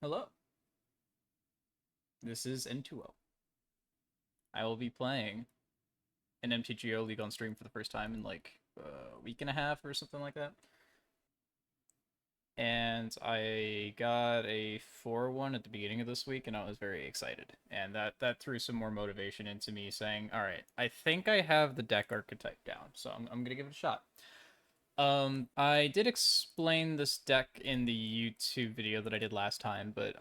Hello, this is N2O. I will be playing an MTGO League on stream for the first time in like a week and a half or something like that. And I got a 4-1 at the beginning of this week, and I was very excited. And that threw some more motivation into me saying, all right, I think I have the deck archetype down, so I'm going to give it a shot. I did explain this deck in the YouTube video that I did last time, but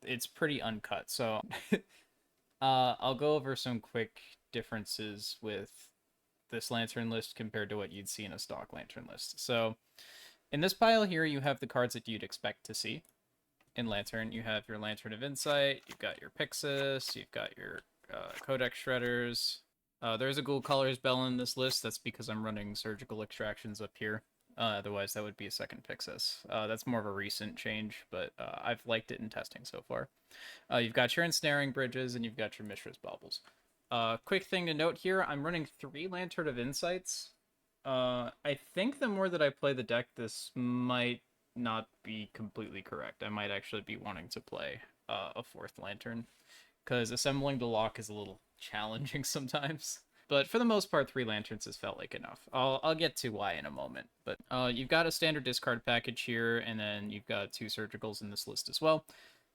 it's pretty uncut, so I'll go over some quick differences with this lantern list compared to what you'd see in a stock lantern list. So in this pile here, you have the cards that you'd expect to see in Lantern. You have your Lantern of Insight, you've got your Pixis, you've got your Codex Shredders. There's a Ghoul Caller's Bell in this list. That's because I'm running Surgical Extractions up here. Otherwise, that would be a second Pixis. That's more of a recent change, but I've liked it in testing so far. You've got your Ensnaring Bridges, and you've got your Mishra's Baubles. Quick thing to note here, I'm running 3 Lantern of Insights. I think the more that I play the deck, this might not be completely correct. I might actually be wanting to play a 4th Lantern, because assembling the lock is a little challenging sometimes. But for the most part, 3 Lanterns has felt like enough. I'll get to why in a moment. But you've got a standard discard package here, and then you've got 2 Surgicals in this list as well.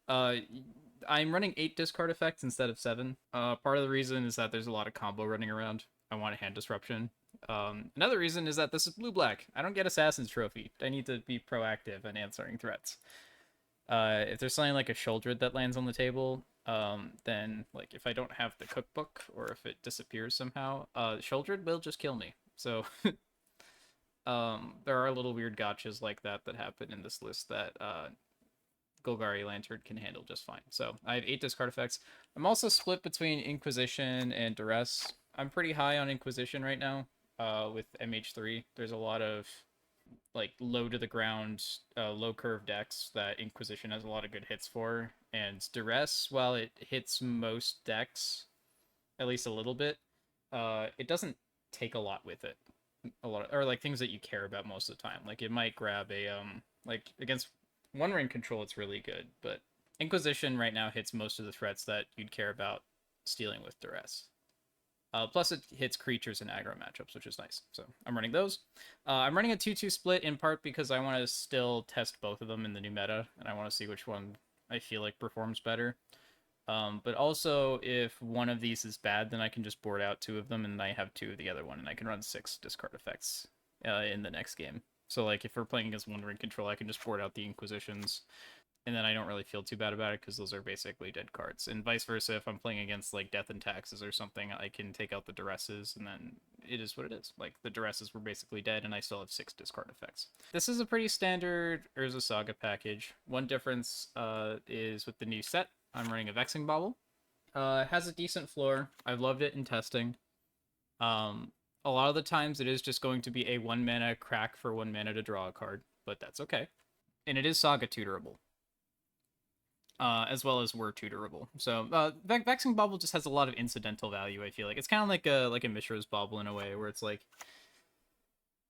I'm running 8 discard effects instead of 7. Part of the reason is that there's a lot of combo running around. I want a hand disruption. Another reason is that this is blue-black. I don't get Assassin's Trophy. I need to be proactive in answering threats. If there's something like a Sheoldred that lands on the table, then like if I don't have the cookbook or if it disappears somehow, Sheoldred will just kill me. So there are little weird gotchas like that happen in this list that Golgari Lantern can handle just fine. So I have 8 discard effects. I'm also split between Inquisition and Duress. I'm pretty high on Inquisition right now with MH3. There's a lot of like low to the ground, low curve decks that Inquisition has a lot of good hits for. And Duress, while it hits most decks, at least a little bit, it doesn't take a lot with it. Or like things that you care about most of the time. Like it might grab a like against One Ring Control, it's really good, but Inquisition right now hits most of the threats that you'd care about stealing with Duress. Plus, it hits creatures in aggro matchups, which is nice. So I'm running those. I'm running a 2-2 split in part because I want to still test both of them in the new meta, and I want to see which one I feel like performs better. But also, if one of these is bad, then I can just board out 2 of them, and I have 2 of the other one, and I can run 6 discard effects in the next game. So, like, if we're playing against One Ring Control, I can just board out the Inquisitions, and then I don't really feel too bad about it because those are basically dead cards. And vice versa, if I'm playing against like Death and Taxes or something, I can take out the Duresses, and then it is what it is. Like the Duresses were basically dead, and I still have 6 discard effects. This is a pretty standard Urza Saga package. One difference is with the new set, I'm running a Vexing Bauble. It has a decent floor. I've loved it in testing. A lot of the times it is just going to be a 1 mana crack for 1 mana to draw a card, but that's okay. And it is Saga tutorable. As well as were tutorable. So Vexing Bauble just has a lot of incidental value. I feel like it's kind of like a Mishra's Bauble in a way, where it's like,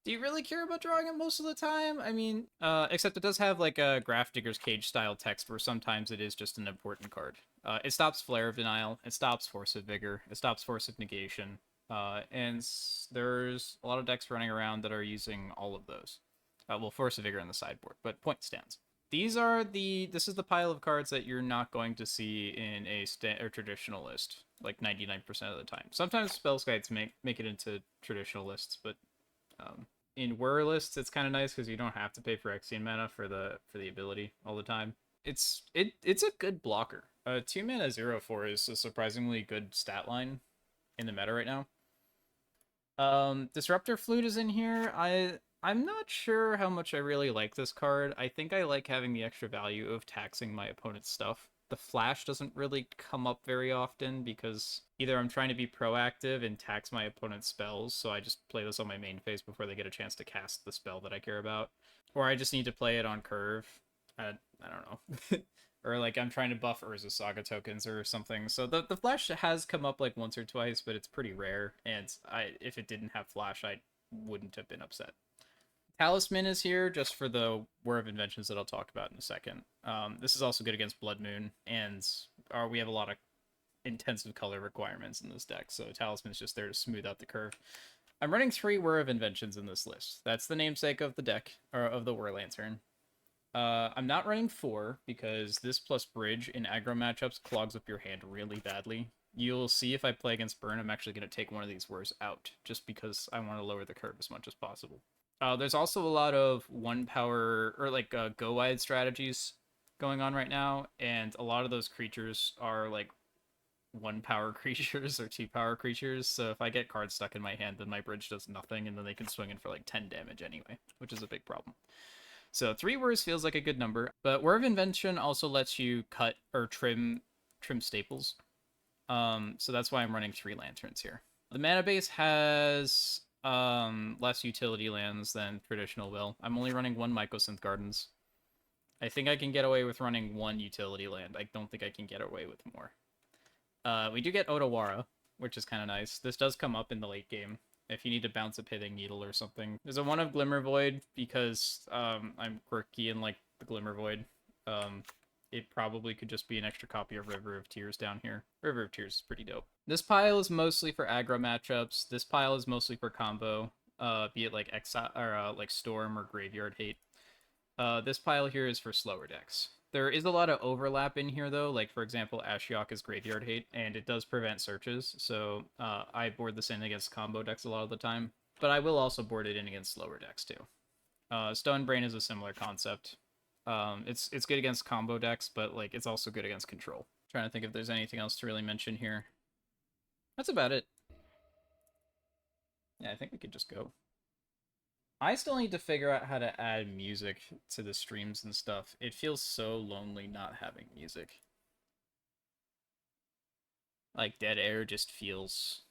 do you really care about drawing it most of the time? I mean, except it does have like a Grafdigger's Cage style text, where sometimes it is just an important card. It stops Flare of Denial, it stops Force of Vigor, it stops Force of Negation, and there's a lot of decks running around that are using all of those. Well, Force of Vigor in the sideboard, but point stands. This is the pile of cards that you're not going to see in a traditional list, like 99% of the time. Sometimes Spells Guides make it into traditional lists, but in Whir lists, it's kind of nice because you don't have to pay for Exian mana for the ability all the time. It's a good blocker. 2 mana 0/4 is a surprisingly good stat line in the meta right now. Disruptor Flute is in here. I'm not sure how much I really like this card. I think I like having the extra value of taxing my opponent's stuff. The flash doesn't really come up very often because either I'm trying to be proactive and tax my opponent's spells, so I just play this on my main phase before they get a chance to cast the spell that I care about, or I just need to play it on curve. I don't know. Or like I'm trying to buff Urza Saga tokens or something. So the flash has come up like once or twice, but it's pretty rare, and if it didn't have flash, I wouldn't have been upset. Talisman is here just for the War of Inventions that I'll talk about in a second. This is also good against Blood Moon, and we have a lot of intensive color requirements in this deck, so Talisman is just there to smooth out the curve. I'm running 3 War of Inventions in this list. That's the namesake of the deck, or of the War Lantern. I'm not running 4, because this plus Bridge in aggro matchups clogs up your hand really badly. You'll see if I play against Burn, I'm actually going to take one of these Wars out, just because I want to lower the curve as much as possible. There's also a lot of 1 power, or like go wide strategies going on right now, and a lot of those creatures are like 1 power creatures or 2 power creatures, so if I get cards stuck in my hand, then my bridge does nothing, and then they can swing in for like 10 damage anyway, which is a big problem. So 3 Wars feels like a good number, but War of Invention also lets you cut or trim staples. So that's why I'm running 3 lanterns here. The mana base has less utility lands than traditional will. I'm only running 1 Mycosynth Gardens. I think I can get away with running 1 utility land. I don't think I can get away with more. We do get Otawara, which is kind of nice. This does come up in the late game if you need to bounce a Pithing Needle or something. There's a 1 of Glimmer Void because I'm quirky and like the Glimmer Void. It probably could just be an extra copy of River of Tears down here. River of Tears is pretty dope. This pile is mostly for aggro matchups. This pile is mostly for combo, be it like Exile or like Storm or Graveyard Hate. This pile here is for slower decks. There is a lot of overlap in here, though. Like, for example, Ashiok is Graveyard Hate, and it does prevent searches, so I board this in against combo decks a lot of the time. But I will also board it in against slower decks, too. Stone Brain is a similar concept. It's good against combo decks, but like it's also good against control. Trying to think if there's anything else to really mention here. That's about it. Yeah, I think we could just go. I still need to figure out how to add music to the streams and stuff. It feels so lonely not having music. Like, dead air just feels,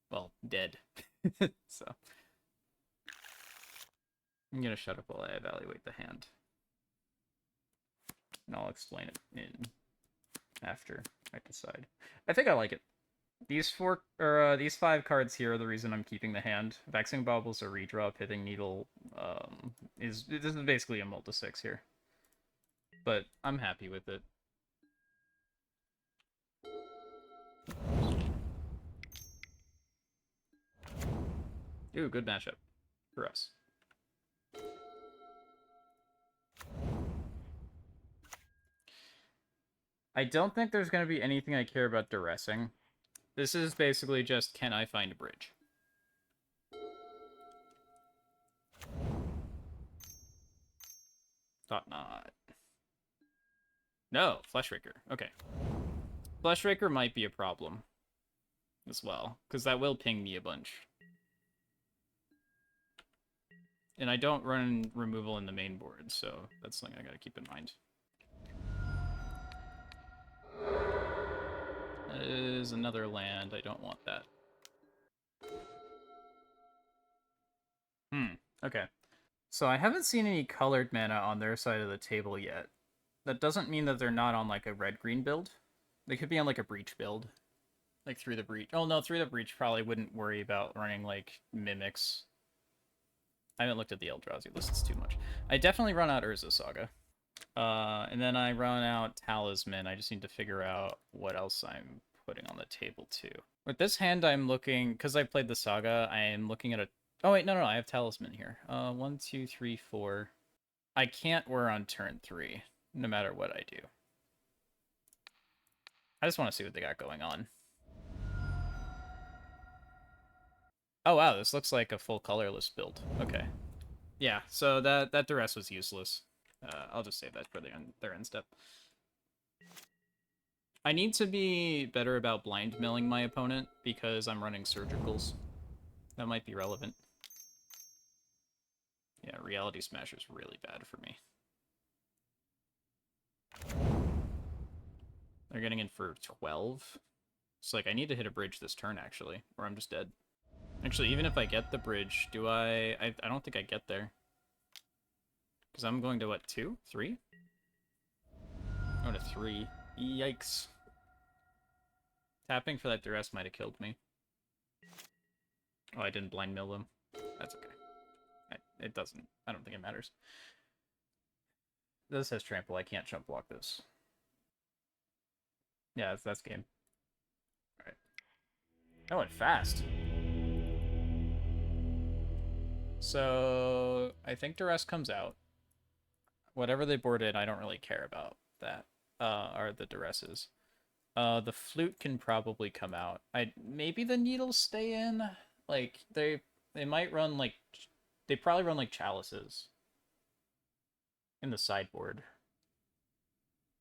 well, dead. So, I'm gonna shut up while I evaluate the hand. And I'll explain it in after I decide. I think I like it. These 5 cards here are the reason I'm keeping the hand. Vexing Baubles, a redraw, Pithing Needle, this is basically a multi-6 here. But I'm happy with it. Ooh, good matchup for us. I don't think there's going to be anything I care about duressing. This is basically just, can I find a bridge? Thought not. No, Fleshraker. Okay. Fleshraker might be a problem as well, because that will ping me a bunch. And I don't run removal in the main board, so that's something I gotta keep in mind. That is another land. I don't want that. Okay. So I haven't seen any colored mana on their side of the table yet. That doesn't mean that they're not on, like, a red-green build. They could be on, like, a Breach build. Like, Through the Breach. Oh, no, Through the Breach probably wouldn't worry about running, like, Mimics. I haven't looked at the Eldrazi lists too much. I definitely run out Urza Saga. And then I run out Talisman. I just need to figure out what else I'm putting on the table, too. With this hand, I'm looking... Because I played the Saga, I am looking at a... Oh, wait, no, I have Talisman here. 1, 2, 3, 4. I can't whir on turn 3, no matter what I do. I just want to see what they got going on. Oh, wow, this looks like a full colorless build. Okay. Yeah, so that duress was useless. I'll just save that for their end step. I need to be better about blind milling my opponent because I'm running surgicals. That might be relevant. Yeah, Reality Smasher is really bad for me. They're getting in for 12. It's like, I need to hit a bridge this turn, actually, or I'm just dead. Actually, even if I get the bridge, do I don't think I get there. Because I'm going to, what, 2? 3? Going to 3. Yikes. Tapping for that duress might have killed me. Oh, I didn't blind mill them. That's okay. it doesn't. I don't think it matters. This has trample. I can't jump block this. Yeah, that's game. All right. That went fast. So I think Duress comes out. Whatever they board in, I don't really care about that. Are the Duresses. The flute can probably come out. Maybe the needles stay in. Like they might run like they probably run like chalices in the sideboard.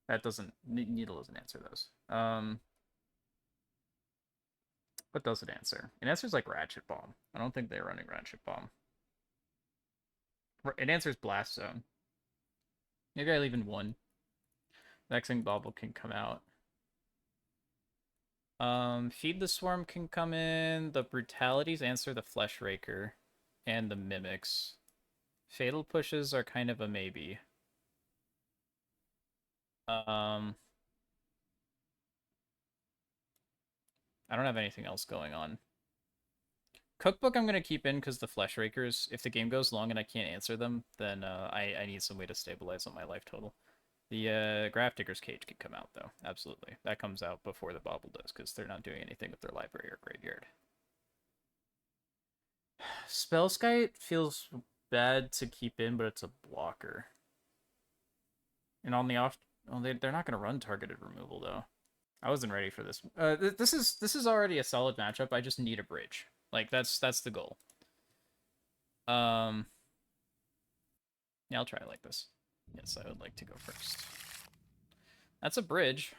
That doesn't needle doesn't answer those. What does it answer? It answers like Ratchet Bomb. I don't think they're running Ratchet Bomb. It answers Blast Zone. Maybe I leave in one. Vexing Bauble can come out. Feed the Swarm can come in. The Brutalities answer the Flesh Raker and the Mimics. Fatal Pushes are kind of a maybe. I don't have anything else going on. Cookbook I'm going to keep in because the Flesh Rakers, if the game goes long and I can't answer them, then I need some way to stabilize on my life total. The Grafdigger's Cage can come out, though. Absolutely. That comes out before the Bauble does because they're not doing anything with their library or graveyard. Spellskite feels bad to keep in, but it's a blocker. And on the off... Well, they're not going to run targeted removal, though. I wasn't ready for this. This is already a solid matchup. I just need a bridge. Like, that's the goal. Yeah, I'll try it like this. Yes, I would like to go first. That's a bridge.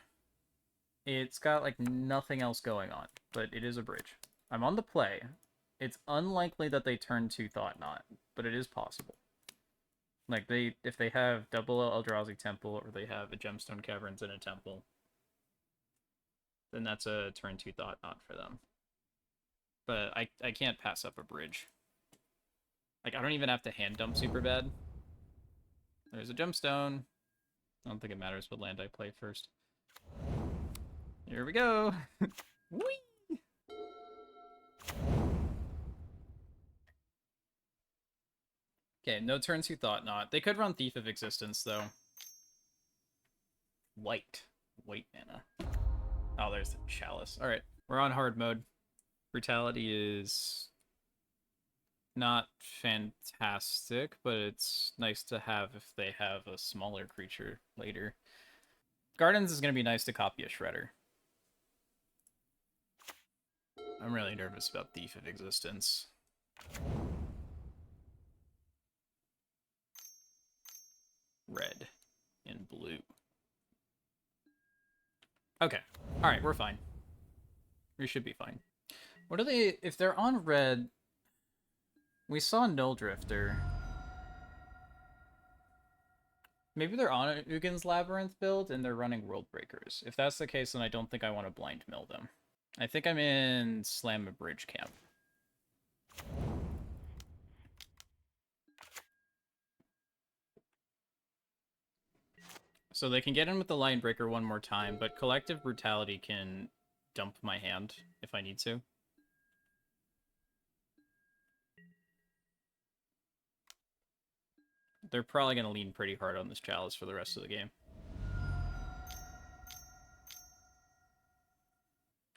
It's got, like, nothing else going on, but it is a bridge. I'm on the play. It's unlikely that they turn to Thought Knot, but it is possible. Like, if they have double Eldrazi Temple, or they have a Gemstone Caverns and a Temple, then that's a turn 2 Thought Knot for them. But I can't pass up a bridge. Like, I don't even have to hand dump super bad. There's a Gemstone. I don't think it matters what land I play first. Here we go! Whee! Okay, no turns you thought not. They could run Thief of Existence, though. White mana. Oh, there's the Chalice. Alright, we're on hard mode. Brutality is not fantastic, but it's nice to have if they have a smaller creature later. Gardens is going to be nice to copy a Shredder. I'm really nervous about Thief of Existence. Red and blue. Okay. Alright, we're fine. We should be fine. What are they... If they're on red... We saw Null Drifter. Maybe they're on an Ugin's Labyrinth build and they're running World Breakers. If that's the case, then I don't think I want to blind mill them. I think I'm in Slam a Bridge camp. So they can get in with the Line Breaker one more time, but Collective Brutality can dump my hand if I need to. They're probably going to lean pretty hard on this Chalice for the rest of the game.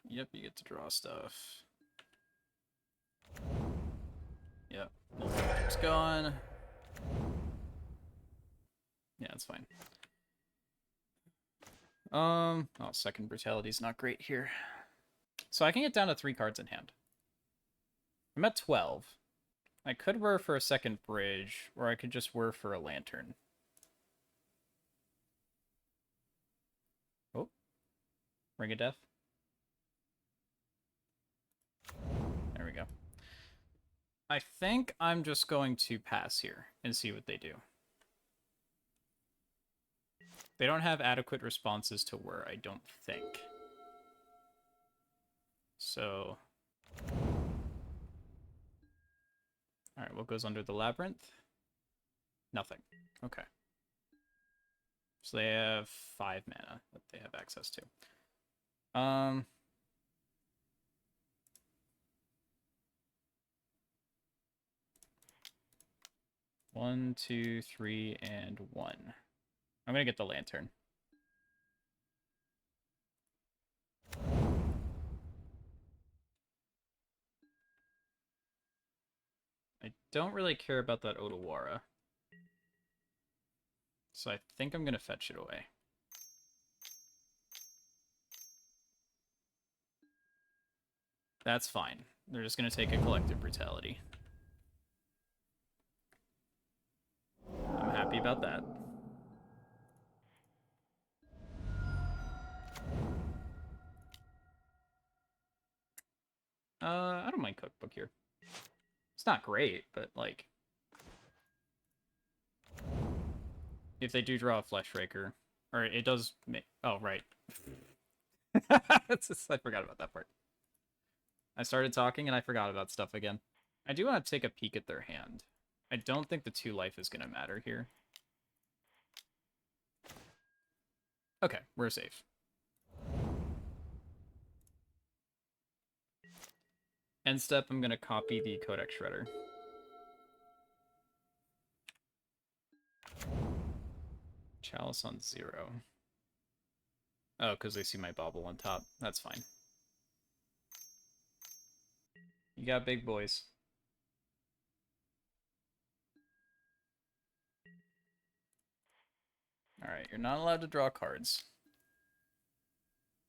Yep, you get to draw stuff. Yep, it's gone. Yeah, it's fine. Oh, second Brutality's not great here. So I can get down to 3 cards in hand. I'm at 12. I could whir for a second bridge, or I could just whir for a lantern. Oh. Ring of Death. There we go. I think I'm just going to pass here and see what they do. They don't have adequate responses to whir, I don't think. So... Alright, what goes under the Labyrinth? Nothing. Okay. So they have 5 mana that they have access to. 1, 2, 3, and 1. I'm gonna get the lantern. I don't really care about that Otawara. So I think I'm gonna fetch it away. That's fine. They're just gonna take a Collective Brutality. I'm happy about that. I don't mind Cookbook here. It's not great, but, like... If they do draw a Fleshraker... Or it does make... Oh, right. I forgot about that part. I started talking and I forgot about stuff again. I do want to take a peek at their hand. I don't think the 2 life is going to matter here. Okay, we're safe. End step, I'm going to copy the Codex Shredder. Chalice on 0. Oh, because they see my bauble on top. That's fine. You got big boys. Alright, you're not allowed to draw cards.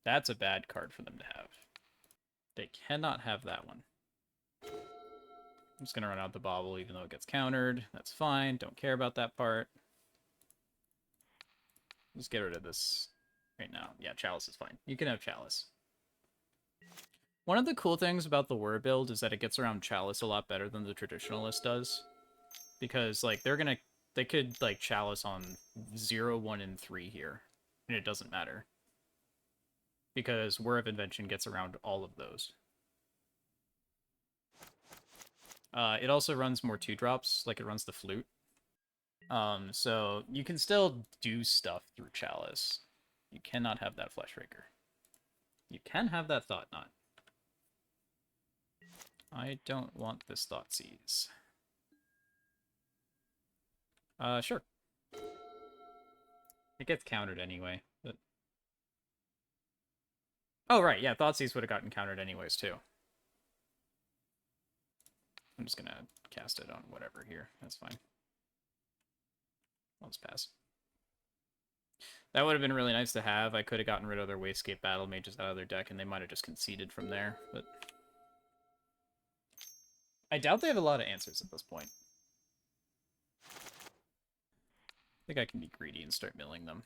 That's a bad card for them to have. They cannot have that one. I'm just going to run out the bauble even though it gets countered. That's fine. Don't care about that part. Just get rid of this right now. Yeah, Chalice is fine. You can have Chalice. One of the cool things about the Whir build is that it gets around Chalice a lot better than the Traditionalist does. Because, like, they could, like, Chalice on 0, 1, and 3 here. And it doesn't matter. Because Whir of Invention gets around all of those. It also runs more 2-drops, like it runs the Flute. So you can still do stuff through Chalice. You cannot have that Fleshraker. You can have that Thought Knot. I don't want this Thoughtseize. Sure. It gets countered anyway, but... Oh, right, yeah, Thoughtseize would have gotten countered anyways, too. I'm just gonna cast it on whatever here. That's fine. I'll just pass. That would have been really nice to have. I could have gotten rid of their Wastegate Battle Mages out of their deck, and they might have just conceded from there, but... I doubt they have a lot of answers at this point. I think I can be greedy and start milling them.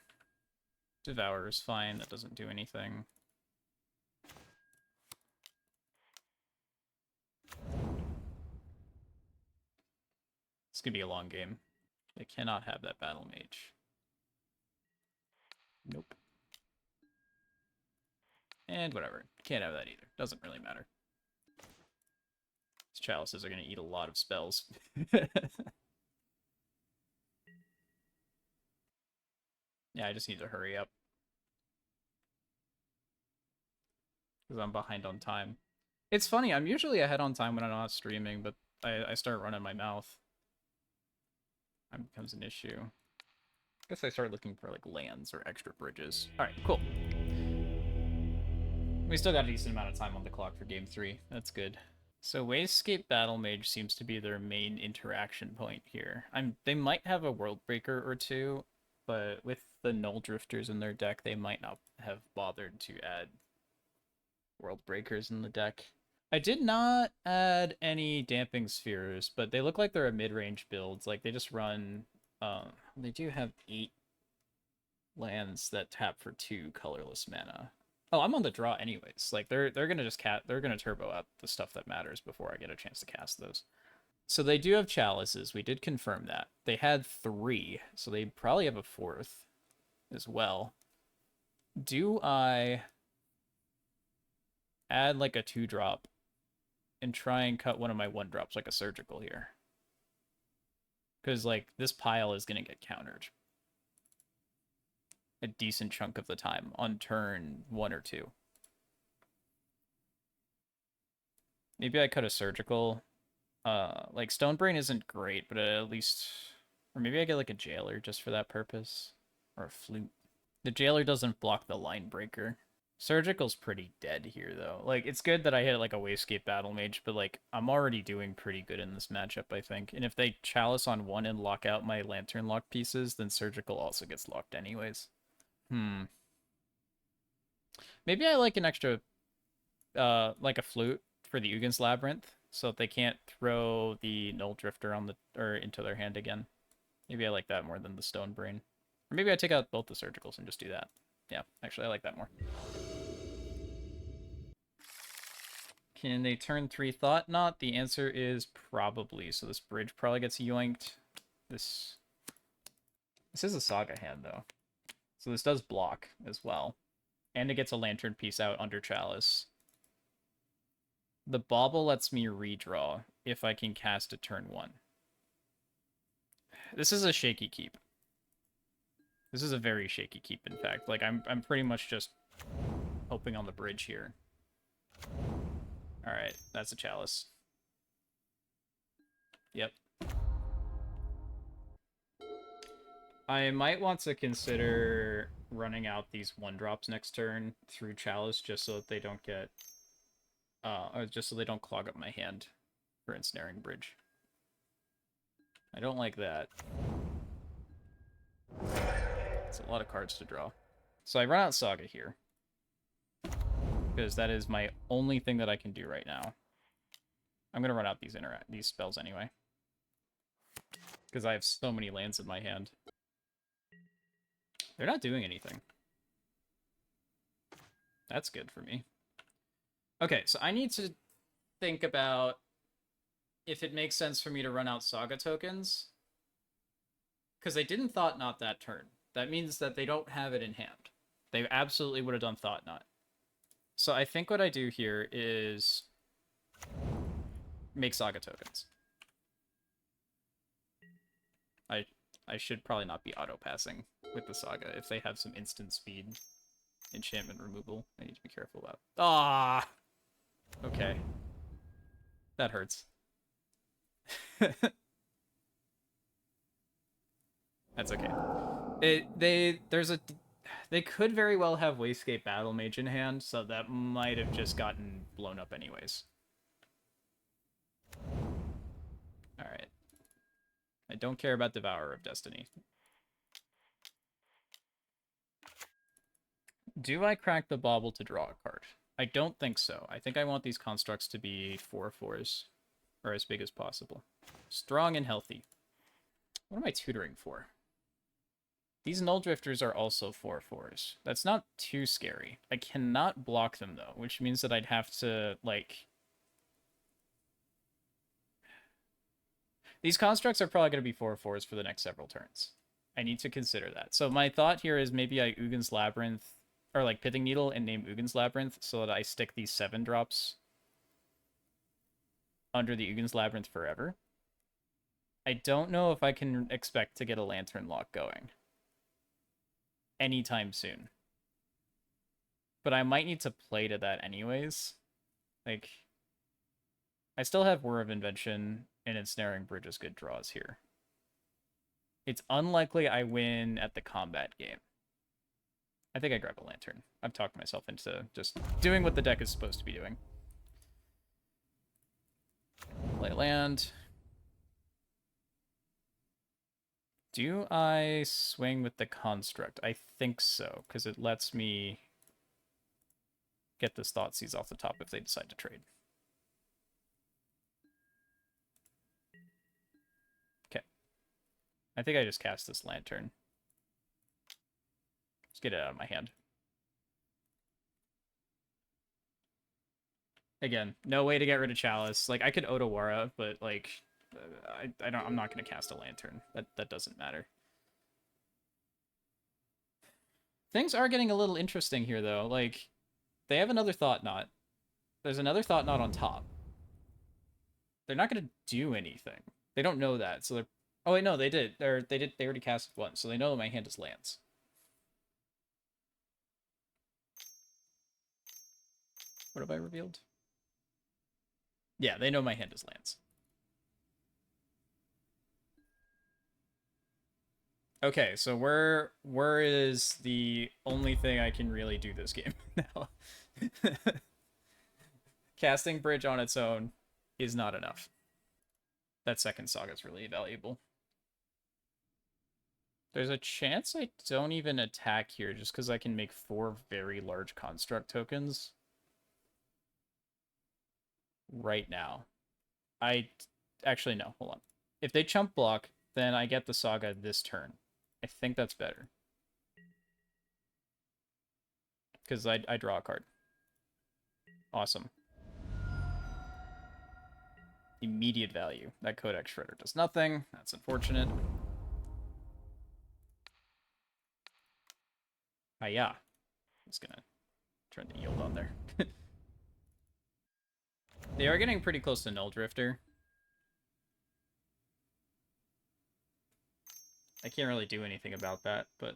Devour is fine, that doesn't do anything. It's gonna be a long game. They cannot have that Battle Mage. Nope. And whatever. Can't have that either. Doesn't really matter. These chalices are going to eat a lot of spells. Yeah, I just need to hurry up. Because I'm behind on time. It's funny, I'm usually ahead on time when I'm not streaming, but I start running my mouth. Time becomes an issue. I guess I start looking for, like, lands or extra bridges. Alright, cool. We still got a decent amount of time on the clock for game 3. That's good. So Wastegate Battle Mage seems to be their main interaction point here. They might have a World Breaker or two, but with the Null Drifters in their deck, they might not have bothered to add World Breakers in the deck. I did not add any Damping Spheres, but they look like they're a mid-range builds. Like, they just run... they do have 8 lands that tap for 2 colorless mana. Oh, I'm on the draw anyways. Like, they're gonna just they're gonna turbo out the stuff that matters before I get a chance to cast those. So they do have chalices. We did confirm that. They had 3, so they probably have a 4th as well. Do I add, like, a 2-drop and try and cut one of my 1-drops, like a surgical here? Because, like, this pile is gonna get countered a decent chunk of the time on turn 1 or 2. Maybe I cut a surgical Like Stonebrain isn't great, but at least, or maybe I get like a Jailer just for that purpose, or a Flute. The Jailer doesn't block the Line Breaker. Surgical's pretty dead here though. Like it's good that I hit like a Wayscape Battle Mage, but like I'm already doing pretty good in this matchup, I think. And if they Chalice on one and lock out my Lantern lock pieces, then Surgical also gets locked anyways. Maybe I like an extra like a Flute for the Ugin's Labyrinth, so that they can't throw the Null Drifter on the or into their hand again. Maybe I like that more than the Stone Brain. Or maybe I take out both the Surgicals and just do that. Yeah, actually I like that more. Can they turn 3 Thought Knot? The answer is probably. So this bridge probably gets yoinked. This is a Saga hand, though. So this does block as well. And it gets a Lantern piece out under Chalice. The Bauble lets me redraw if I can cast it turn 1. This is a shaky keep. This is a very shaky keep, in fact. Like, I'm pretty much just hoping on the bridge here. Alright, that's a Chalice. Yep. I might want to consider running out these 1-drops next turn through Chalice just so that they don't get... or just so they don't clog up my hand for Ensnaring Bridge. I don't like that. It's a lot of cards to draw. So I run out Saga here. Because that is my only thing that I can do right now. I'm going to run out these spells anyway. Because I have so many lands in my hand. They're not doing anything. That's good for me. Okay, so I need to think about if it makes sense for me to run out Saga tokens. Because they didn't Thought Knot that turn. That means that they don't have it in hand. They absolutely would have done Thought Knot. So I think what I do here is make Saga tokens. I should probably not be auto-passing with the Saga if they have some instant speed enchantment removal. I need to be careful about. Ah! Okay. That hurts. That's okay. They could very well have Wayscape Battle Mage in hand, so that might have just gotten blown up anyways. Alright. I don't care about Devourer of Destiny. Do I crack the Bauble to draw a card? I don't think so. I think I want these constructs to be 4/4s, or as big as possible. Strong and healthy. What am I tutoring for? These Null Drifters are also 4/4s. That's not too scary. I cannot block them, though, which means that I'd have to, like... These constructs are probably going to be 4/4s for the next several turns. I need to consider that. So my thought here is maybe I Ugin's Labyrinth, or like Pithing Needle, and name Ugin's Labyrinth so that I stick these 7-drops under the Ugin's Labyrinth forever. I don't know if I can expect to get a Lantern Lock going anytime soon. But I might need to play to that anyways. Like, I still have Whir of Invention and Ensnaring Bridge as good draws here. It's unlikely I win at the combat game. I think I grab a Lantern. I've talked myself into just doing what the deck is supposed to be doing. Play land. Do I swing with the Construct? I think so, because it lets me get this Thoughtseize off the top if they decide to trade. Okay. I think I just cast this Lantern. Let's get it out of my hand. Again, no way to get rid of Chalice. Like, I could Otawara, but, like, I'm not going to cast a Lantern. That doesn't matter. Things are getting a little interesting here, though. Like, they have another Thought Knot. There's another Thought Knot on top. They're not going to do anything. They don't know that, so they're... Oh, wait, no, they did. They already cast one, so they know that my hand is lands. What have I revealed? Yeah, they know my hand is lands. Okay, so where is the only thing I can really do this game now? Casting Bridge on its own is not enough. That second saga is really valuable. There's a chance I don't even attack here just because I can make 4 very large construct tokens right now. Actually, no, hold on. If they chump block, then I get the saga this turn. I think that's better. Because I draw a card. Awesome. Immediate value. That Codex Shredder does nothing. That's unfortunate. Yeah. I'm just gonna turn the yield on there. They are getting pretty close to Null Drifter. I can't really do anything about that, but...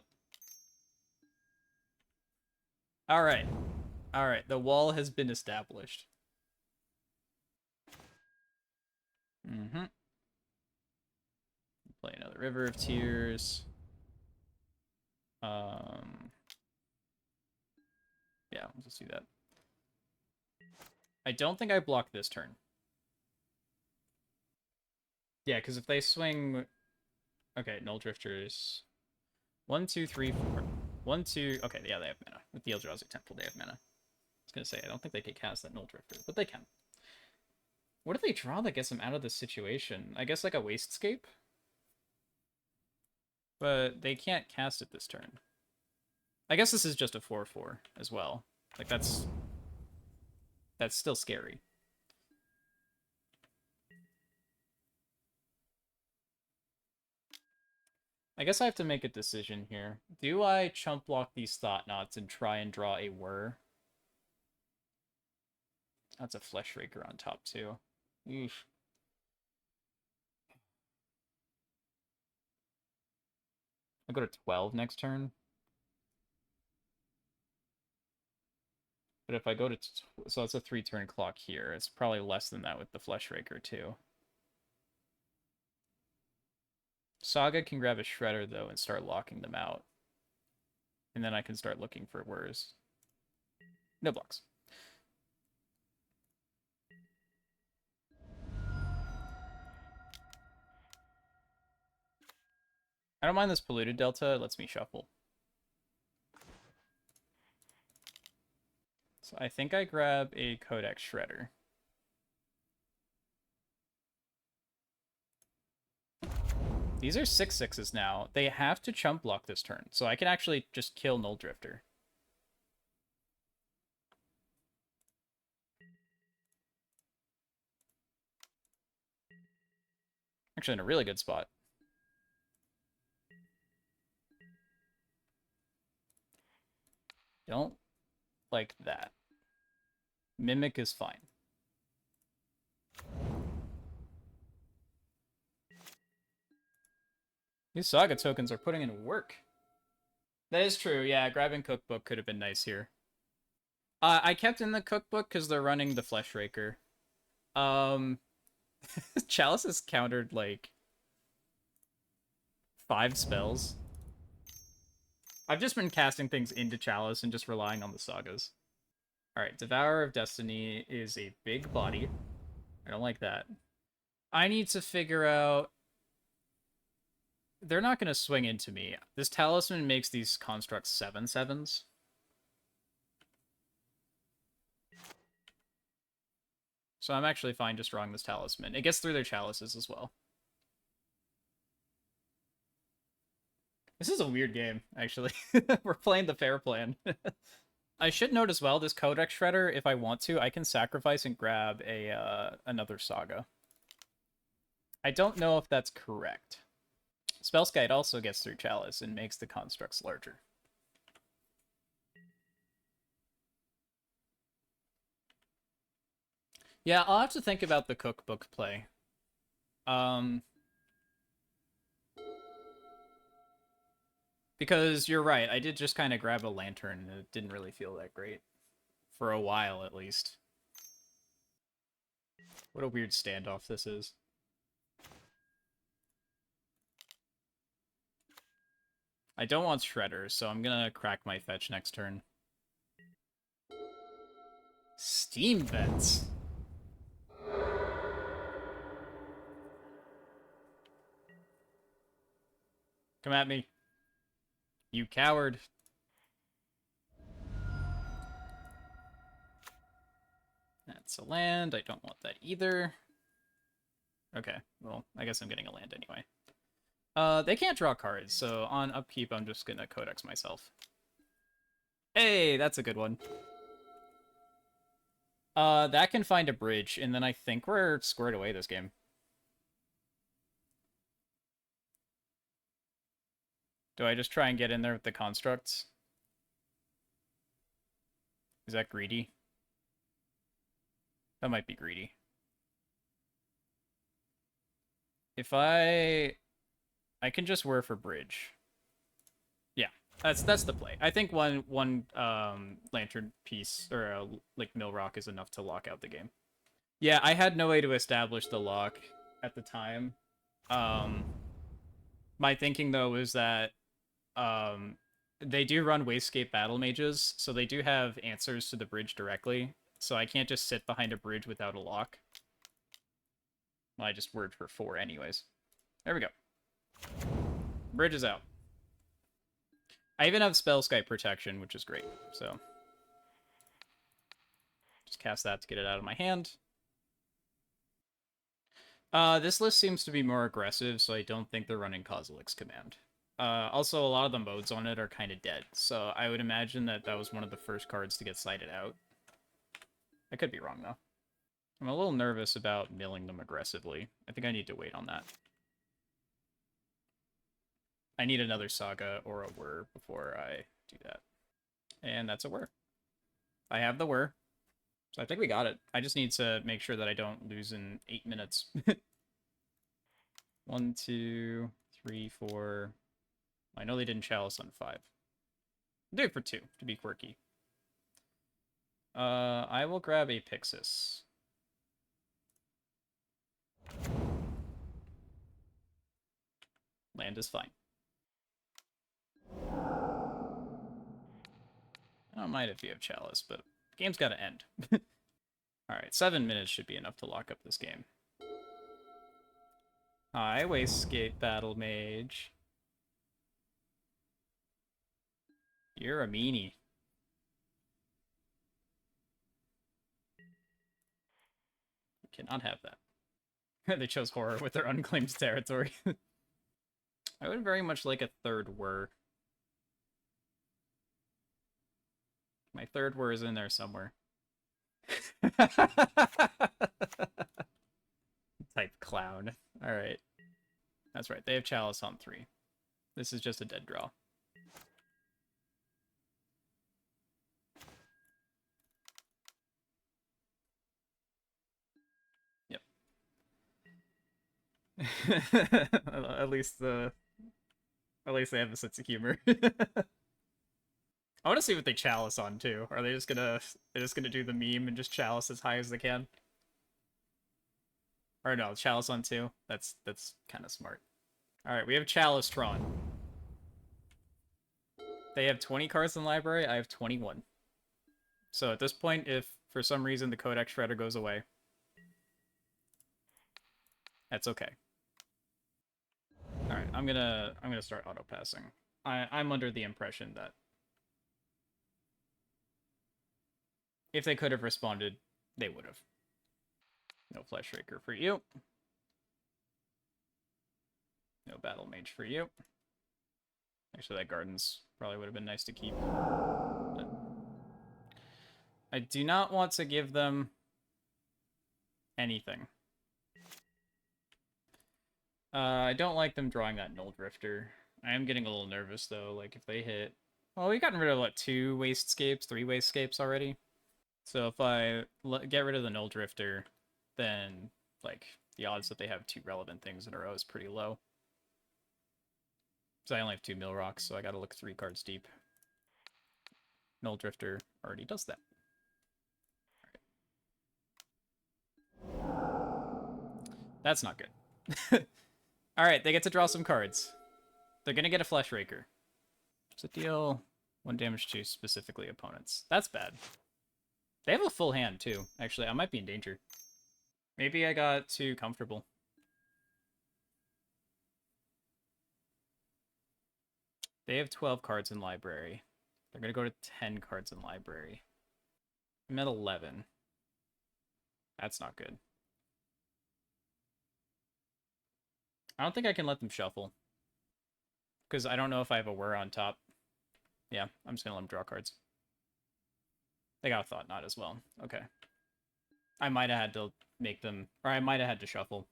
Alright. Alright, the wall has been established. Mm-hmm. Play another River of Tears. Yeah, we'll just do that. I don't think I block this turn. Yeah, because if they swing... Okay, Null Drifters. 1, 2, 3, 4. 1, 2... Okay, yeah, they have mana. With the Eldrazi Temple, they have mana. I was going to say, I don't think they could cast that Null Drifter, but they can. What do they draw that gets them out of this situation? I guess like a Wastscape? But they can't cast it this turn. I guess this is just a 4/4 as well. Like, that's still scary. I guess I have to make a decision here. Do I chump block these Thought Knots and try and draw a Whir? That's a Flesh Raker on top, too. Oof. I'll go to 12 next turn. But if I go to... So that's a 3-turn clock here. It's probably less than that with the Flesh Raker, too. Saga can grab a Shredder, though, and start locking them out. And then I can start looking for Whirs. No blocks. I don't mind this Polluted Delta. It lets me shuffle. So I think I grab a Codex Shredder. These are 6/6s now. They have to chump block this turn, so I can actually just kill Null Drifter. Actually in a really good spot. Don't like that. Mimic is fine. These Saga tokens are putting in work. That is true, yeah. Grabbing Cookbook could have been nice here. I kept in the Cookbook because they're running the Flesh Raker. Chalice has countered, like, 5 spells. I've just been casting things into Chalice and just relying on the Sagas. Alright, Devourer of Destiny is a big body. I don't like that. I need to figure out... They're not going to swing into me. This Talisman makes these constructs 7/7s. So I'm actually fine just drawing this Talisman. It gets through their Chalices as well. This is a weird game, actually. We're playing the fair plan. I should note as well, this Codex Shredder, if I want to, I can sacrifice and grab a another Saga. I don't know if that's correct. Spellskite also gets through Chalice and makes the constructs larger. Yeah, I'll have to think about the Cookbook play. Because you're right, I did just kind of grab a Lantern and it didn't really feel that great. For a while, at least. What a weird standoff this is. I don't want Shredder, so I'm gonna crack my fetch next turn. Steam Vents. Come at me. You coward. That's a land. I don't want that either. Okay, well, I guess I'm getting a land anyway. They can't draw cards, so on upkeep, I'm just gonna Codex myself. Hey, that's a good one. That can find a bridge, and then I think we're squared away this game. Do I just try and get in there with the constructs? Is that greedy? That might be greedy. If I can just whir for bridge. Yeah, that's the play. I think one lantern piece or like mill rock is enough to lock out the game. Yeah, I had no way to establish the lock at the time. My thinking though is that they do run Wastegate Battle Mages, so they do have answers to the bridge directly. So I can't just sit behind a bridge without a lock. Well, I just word for 4 anyways. There we go. Bridge is out. I even have Spellskite Protection, which is great, so... Just cast that to get it out of my hand. This list seems to be more aggressive, so I don't think they're running Kozilek's Command. Also, a lot of the modes on it are kind of dead, so I would imagine that that was one of the first cards to get cited out. I could be wrong, though. I'm a little nervous about milling them aggressively. I think I need to wait on that. I need another Saga or a Whir before I do that. And that's a Whir. I have the Whir. So I think we got it. I just need to make sure that I don't lose in 8 minutes. 1, 2, 3, 4. I know they didn't chalice on 5. Do it for 2, to be quirky. I will grab a Pixis. Land is fine. I don't mind if you have chalice, but the game's got to end. Alright, 7 minutes should be enough to lock up this game. Hi, Wastegate Battle Mage. You're a meanie. You cannot have that. They chose horror with their unclaimed territory. I would very much like a third Whir. My third Whir is in there somewhere. Type clown. Alright. That's right, they have chalice on 3. This is just a dead draw. Yep. At least they have a sense of humor. I want to see what they chalice on too. Are they just gonna do the meme and just chalice as high as they can? Or no, chalice on 2. That's kind of smart. All right, we have Chalice Tron. They have 20 cards in the library. I have 21. So at this point, if for some reason the Codex Shredder goes away, that's okay. All right, I'm gonna start auto passing. I'm under the impression that if they could have responded, they would have. No Flesh Raker for you. No Battle Mage for you. Actually, that Garden's probably would have been nice to keep. But I do not want to give them anything. I don't like them drawing that Null Drifter. I am getting a little nervous, though. Like, if they hit... Well, we've gotten rid of, what, 2 Wastegapes, 3 Wastegapes already? So if I get rid of the Null Drifter, then, like, the odds that they have 2 relevant things in a row is pretty low. So I only have 2 Mill Rocks, so I gotta look 3 cards deep. Null Drifter already does that. Alright. That's not good. Alright, they get to draw some cards. They're gonna get a Flesh Raker. Does it deal 1 damage to specifically opponents? That's bad. They have a full hand, too. Actually, I might be in danger. Maybe I got too comfortable. They have 12 cards in library. They're going to go to 10 cards in library. I'm at 11. That's not good. I don't think I can let them shuffle. Because I don't know if I have a whir on top. Yeah, I'm just going to let them draw cards. They got a Thought Knot as well. Okay. I might have had to make them... Or I might have had to shuffle.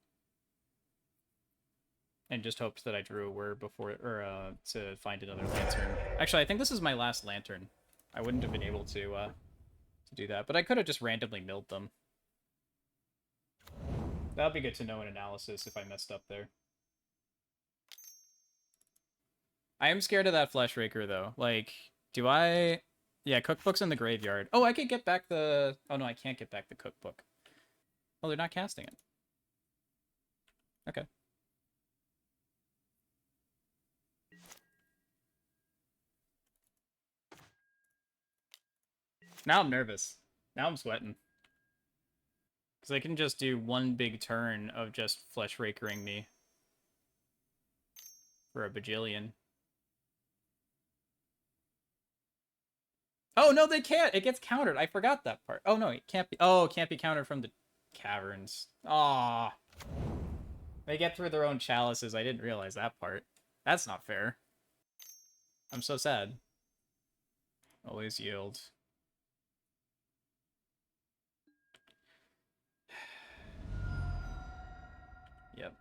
And just hoped that I drew a whir before... Or to find another lantern. Actually, I think this is my last lantern. I wouldn't have been able to do that. But I could have just randomly milled them. That would be good to know in analysis if I messed up there. I am scared of that Flesh Raker, though. Like, do I... Yeah, cookbook's in the graveyard. Oh, I could get back the... Oh, no, I can't get back the cookbook. Oh, they're not casting it. Okay. Now I'm nervous. Now I'm sweating. Because I can just do one big turn of just Flesh Rakering me. For a bajillion. Oh, no, they can't. It gets countered. I forgot that part. Oh, no, it can't be. Oh, it can't be countered from the caverns. Aw. They get through their own chalices. I didn't realize that part. That's not fair. I'm so sad. Always yield. Yep.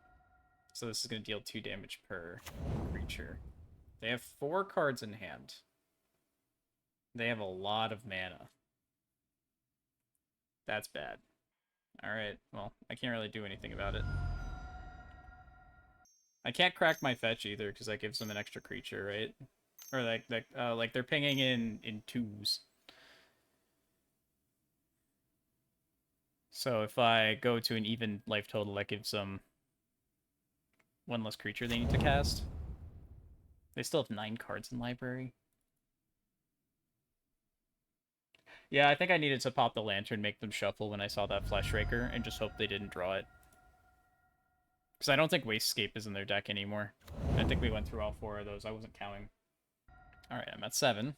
So this is going to deal 2 damage per creature. They have 4 cards in hand. They have a lot of mana. That's bad. Alright, well, I can't really do anything about it. I can't crack my fetch either, because that gives them an extra creature, right? Or like they're pinging in 2s. So if I go to an even life total, that gives them 1 less creature they need to cast. They still have 9 cards in library. Yeah, I think I needed to pop the lantern, make them shuffle when I saw that Flesh Raker, and just hope they didn't draw it. Because I don't think Wasescape is in their deck anymore. I think we went through all 4 of those. I wasn't counting. Alright, I'm at 7.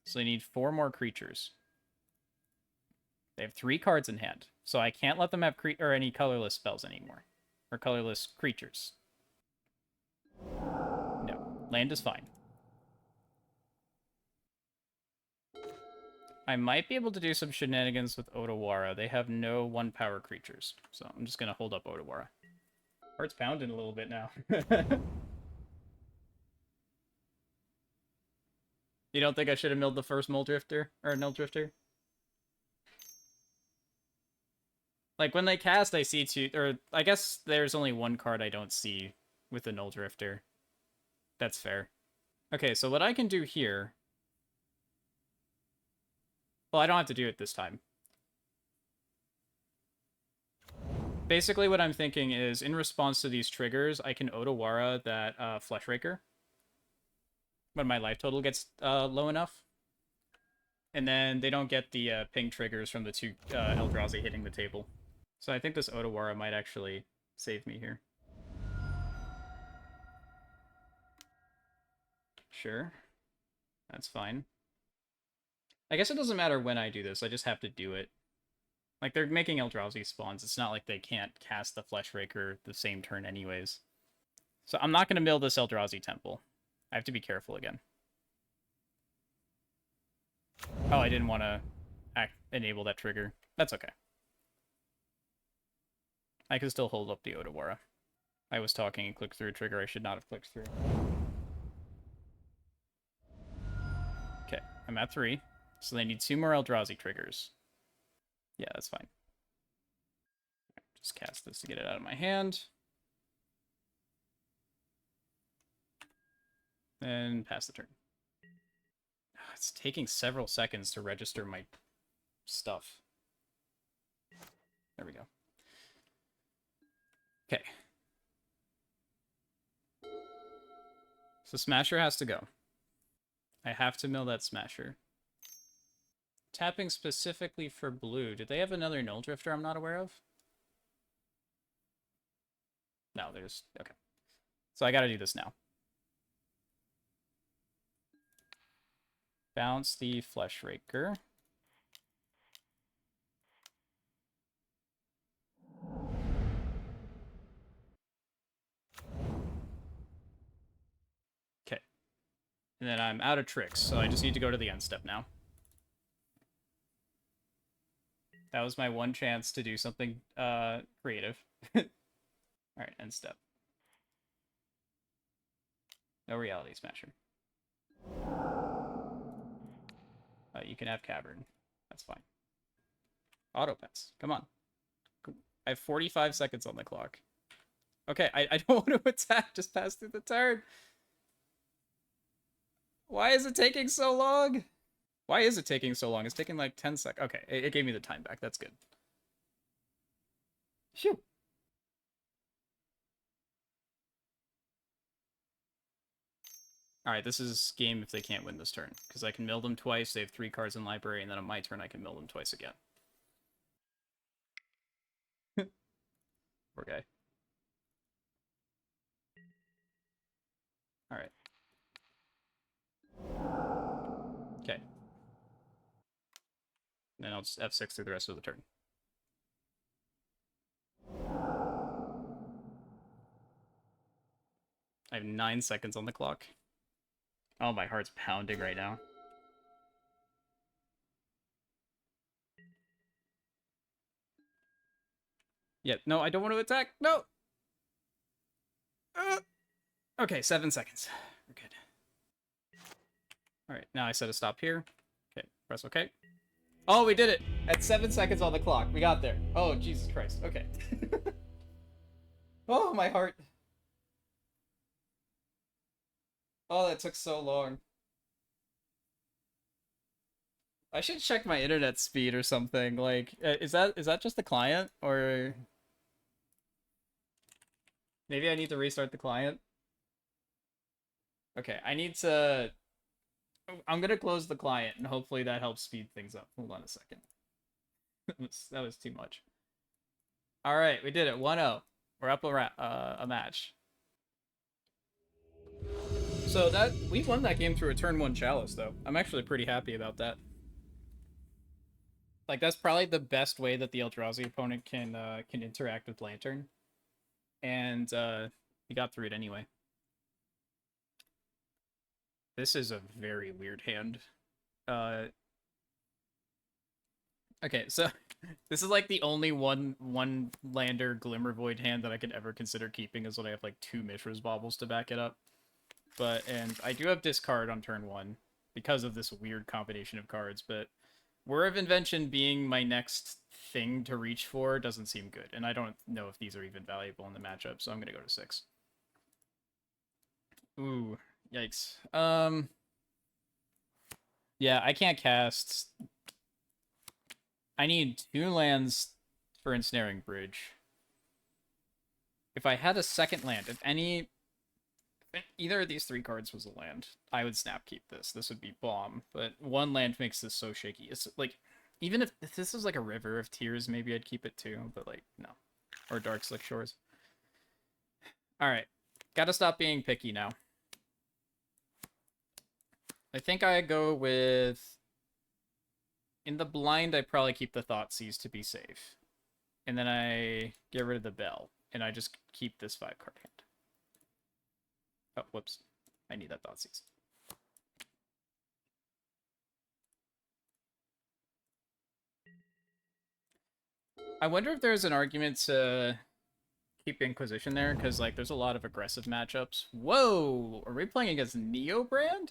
So they need 4 more creatures. They have 3 cards in hand. So I can't let them have any colorless spells anymore. Or colorless creatures. No. Land is fine. I might be able to do some shenanigans with Otawara. They have no 1-power creatures. So I'm just going to hold up Otawara. Heart's pounding a little bit now. You don't think I should have milled the first Muldrifter? Or Null Drifter? Like, when they cast, I see 2... Or, I guess there's only 1 card I don't see with the Null Drifter. That's fair. Okay, so what I can do here... Well, I don't have to do it this time. Basically, what I'm thinking is, in response to these triggers, I can Otawara that Flesh Raker when my life total gets low enough. And then they don't get the ping triggers from the 2 Eldrazi hitting the table. So I think this Otawara might actually save me here. Sure. That's fine. I guess it doesn't matter when I do this, I just have to do it. Like, they're making Eldrazi spawns. It's not like they can't cast the Flesh Raker the same turn anyways. So I'm not going to mill this Eldrazi Temple. I have to be careful again. Oh, I didn't want to enable that trigger. That's okay. I can still hold up the Otawara. I was talking and clicked through a trigger I should not have clicked through. Okay, I'm at 3. So they need 2 more Eldrazi triggers. Yeah, that's fine. Just cast this to get it out of my hand. Then pass the turn. It's taking several seconds to register my stuff. There we go. Okay. So Smasher has to go. I have to mill that Smasher. Tapping specifically for blue. Did they have another Null Drifter I'm not aware of? No, there's... Okay. So I gotta do this now. Bounce the Flesh Raker. Okay. And then I'm out of tricks, so I just need to go to the end step now. That was my one chance to do something creative. Alright, end step. No Reality Smasher. You can have Cavern. That's fine. Auto pass. Come on. I have 45 seconds on the clock. Okay, I don't want to attack. Just pass through the turn. Why is it taking so long? Why is it taking so long? It's taking like 10 seconds. Okay, it gave me the time back. That's good. Phew. Alright, this is game if they can't win this turn. Because I can mill them twice, they have 3 cards in library, and then on my turn I can mill them twice again. Poor guy. Alright. Okay. Then I'll just F6 through the rest of the turn. I have 9 seconds on the clock. Oh, my heart's pounding right now. Yeah, no, I don't want to attack. No! Okay, 7 seconds. We're good. Alright, now I set a stop here. Okay, press OK. Oh, we did it! At 7 seconds on the clock. We got there. Oh, Jesus Christ. Okay. Oh, my heart. Oh, that took so long. I should check my internet speed or something. Like, is that just the client? Or... Maybe I need to restart the client? Okay, I need to... I'm gonna close the client, and hopefully that helps speed things up. Hold on a second. That was too much. Alright, we did it. 1-0. We're up a match. So we won that game through a turn 1 Chalice, though. I'm actually pretty happy about that. Like, that's probably the best way that the Eldrazi opponent can interact with Lantern. And we got through it anyway. This is a very weird hand. Okay, so this is like the only one lander Glimmer Void hand that I could ever consider keeping, is when I have like 2 Mishra's Baubles to back it up. And I do have discard on turn 1 because of this weird combination of cards, but Whir of Invention being my next thing to reach for doesn't seem good, and I don't know if these are even valuable in the matchup, so I'm gonna go to 6. Ooh, yikes. Yeah, I can't cast. I need 2 lands for Ensnaring Bridge. If I had a second land, if either of these 3 cards was a land, I would snap keep this. This would be bomb, but 1 land makes this so shaky. It's like, even if this was like a River of Tears, maybe I'd keep it too, but like, no. Or Dark Slick Shores. Alright, gotta stop being picky now. I think I go with... In the blind, I probably keep the Thoughtseize to be safe. And then I get rid of the Bell, and I just keep this 5-card hand. Oh, whoops. I need that Thoughtseize. I wonder if there's an argument to keep Inquisition there, because like there's a lot of aggressive matchups. Whoa! Are we playing against Neobrand?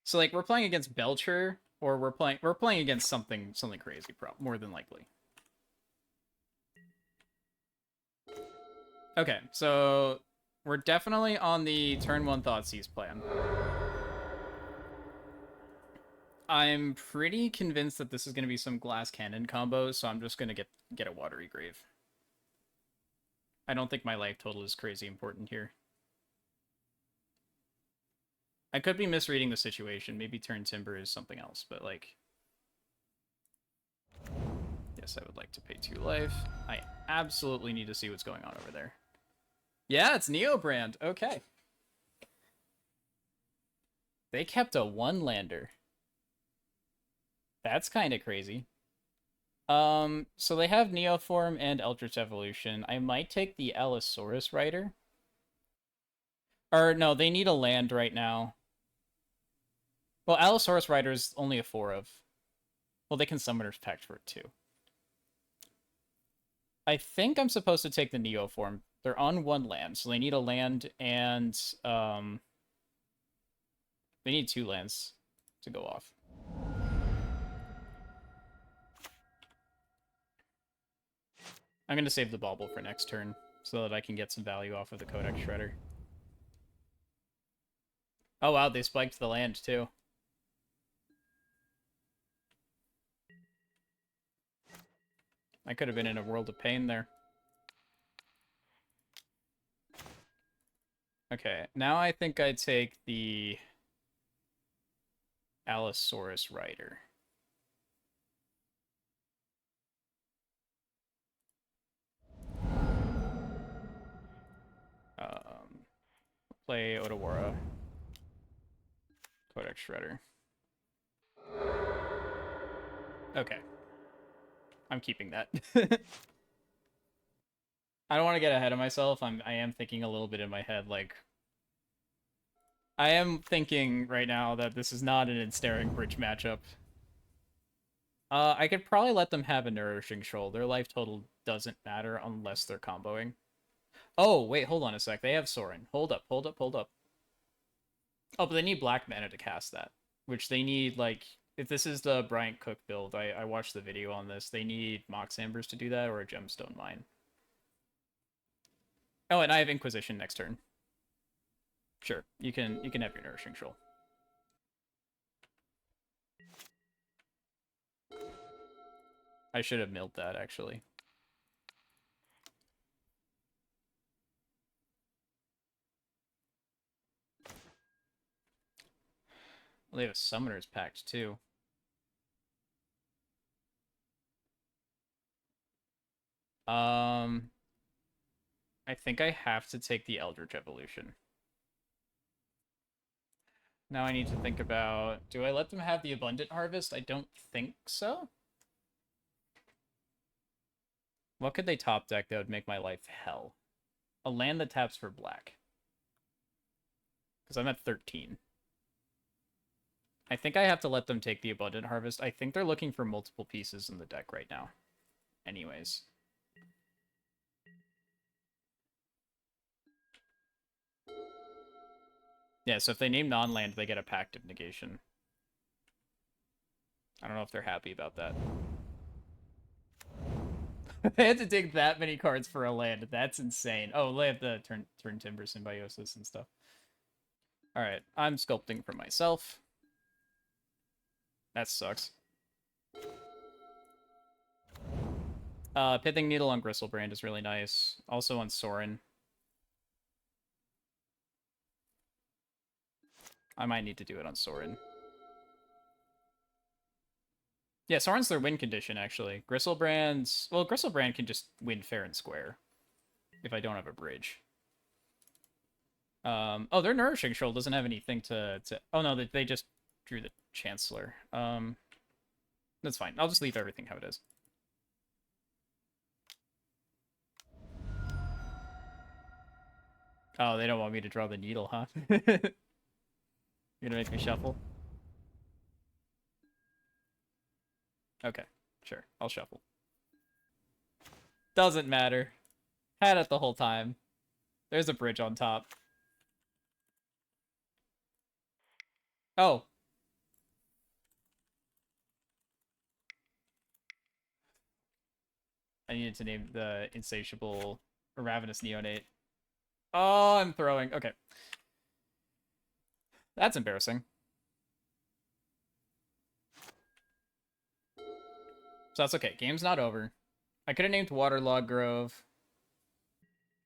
So like we're playing against Belcher, or we're playing against something crazy, more than likely. Okay, so we're definitely on the turn 1 Thoughtseize plan. I'm pretty convinced that this is going to be some Glass Cannon combo, so I'm just going to get a Watery Grave. I don't think my life total is crazy important here. I could be misreading the situation. Maybe Turn Timber is something else, but like... Yes, I would like to pay 2 life. I absolutely need to see what's going on over there. Yeah, it's Neobrand. Okay. They kept a 1-lander. That's kind of crazy. So they have Neoform and Eldritch Evolution. I might take the Allosaurus Rider. Or, no, they need a land right now. Well, Allosaurus Rider is only a 4 of. Well, they can Summoner's Pact for it, too. I think I'm supposed to take the Neoform. They're on 1 land, so they need a land and, they need 2 lands to go off. I'm going to save the Bauble for next turn so that I can get some value off of the Codex Shredder. Oh, wow, they spiked the land, too. I could have been in a world of pain there. Okay, now I think I'd take the Allosaurus Rider. Play Otawara. Codex Shredder. Okay. I'm keeping that. I don't want to get ahead of myself. I am thinking a little bit in my head, like... I am thinking right now that this is not an ensnaring bridge matchup. I could probably let them have a Nourishing Shoal. Their life total doesn't matter unless they're comboing. Oh, wait, hold on a sec. They have Sorin. Hold up. Oh, but they need black mana to cast that. Which they need, like... If this is the Bryant Cook build, I watched the video on this. They need Mox Ambers to do that or a Gemstone Mine. Oh, and I have Inquisition next turn. Sure, you can have your Nourishing Shoal. I should have milled that, actually. Well, they have a Summoner's Pact, too. I think I have to take the Eldritch Evolution. Now I need to think about... Do I let them have the Abundant Harvest? I don't think so. What could they top deck that would make my life hell? A land that taps for black. Because I'm at 13. I think I have to let them take the Abundant Harvest. I think they're looking for multiple pieces in the deck right now. Anyways. Yeah, so if they name non-land, they get a Pact of Negation. I don't know if they're happy about that. They had to dig that many cards for a land. That's insane. Oh, they have the turn Timber Symbiosis and stuff. Alright, I'm sculpting for myself. That sucks. Pithing Needle on Gristlebrand is really nice. Also on Sorin. I might need to do it on Sorin. Yeah, Sorin's their win condition, actually. Gristlebrand's... Well, Gristlebrand can just win fair and square. If I don't have a bridge. Oh, their Nourishing Shoal doesn't have anything to... Oh, no, they just drew the Chancellor. That's fine. I'll just leave everything how it is. Oh, they don't want me to draw the needle, huh? You're gonna make me shuffle? Okay, sure. I'll shuffle. Doesn't matter. Had it the whole time. There's a bridge on top. Oh. I needed to name the insatiable ravenous neonate. Oh, I'm throwing. Okay. That's embarrassing. So that's okay. Game's not over. I could have named Waterlog Grove.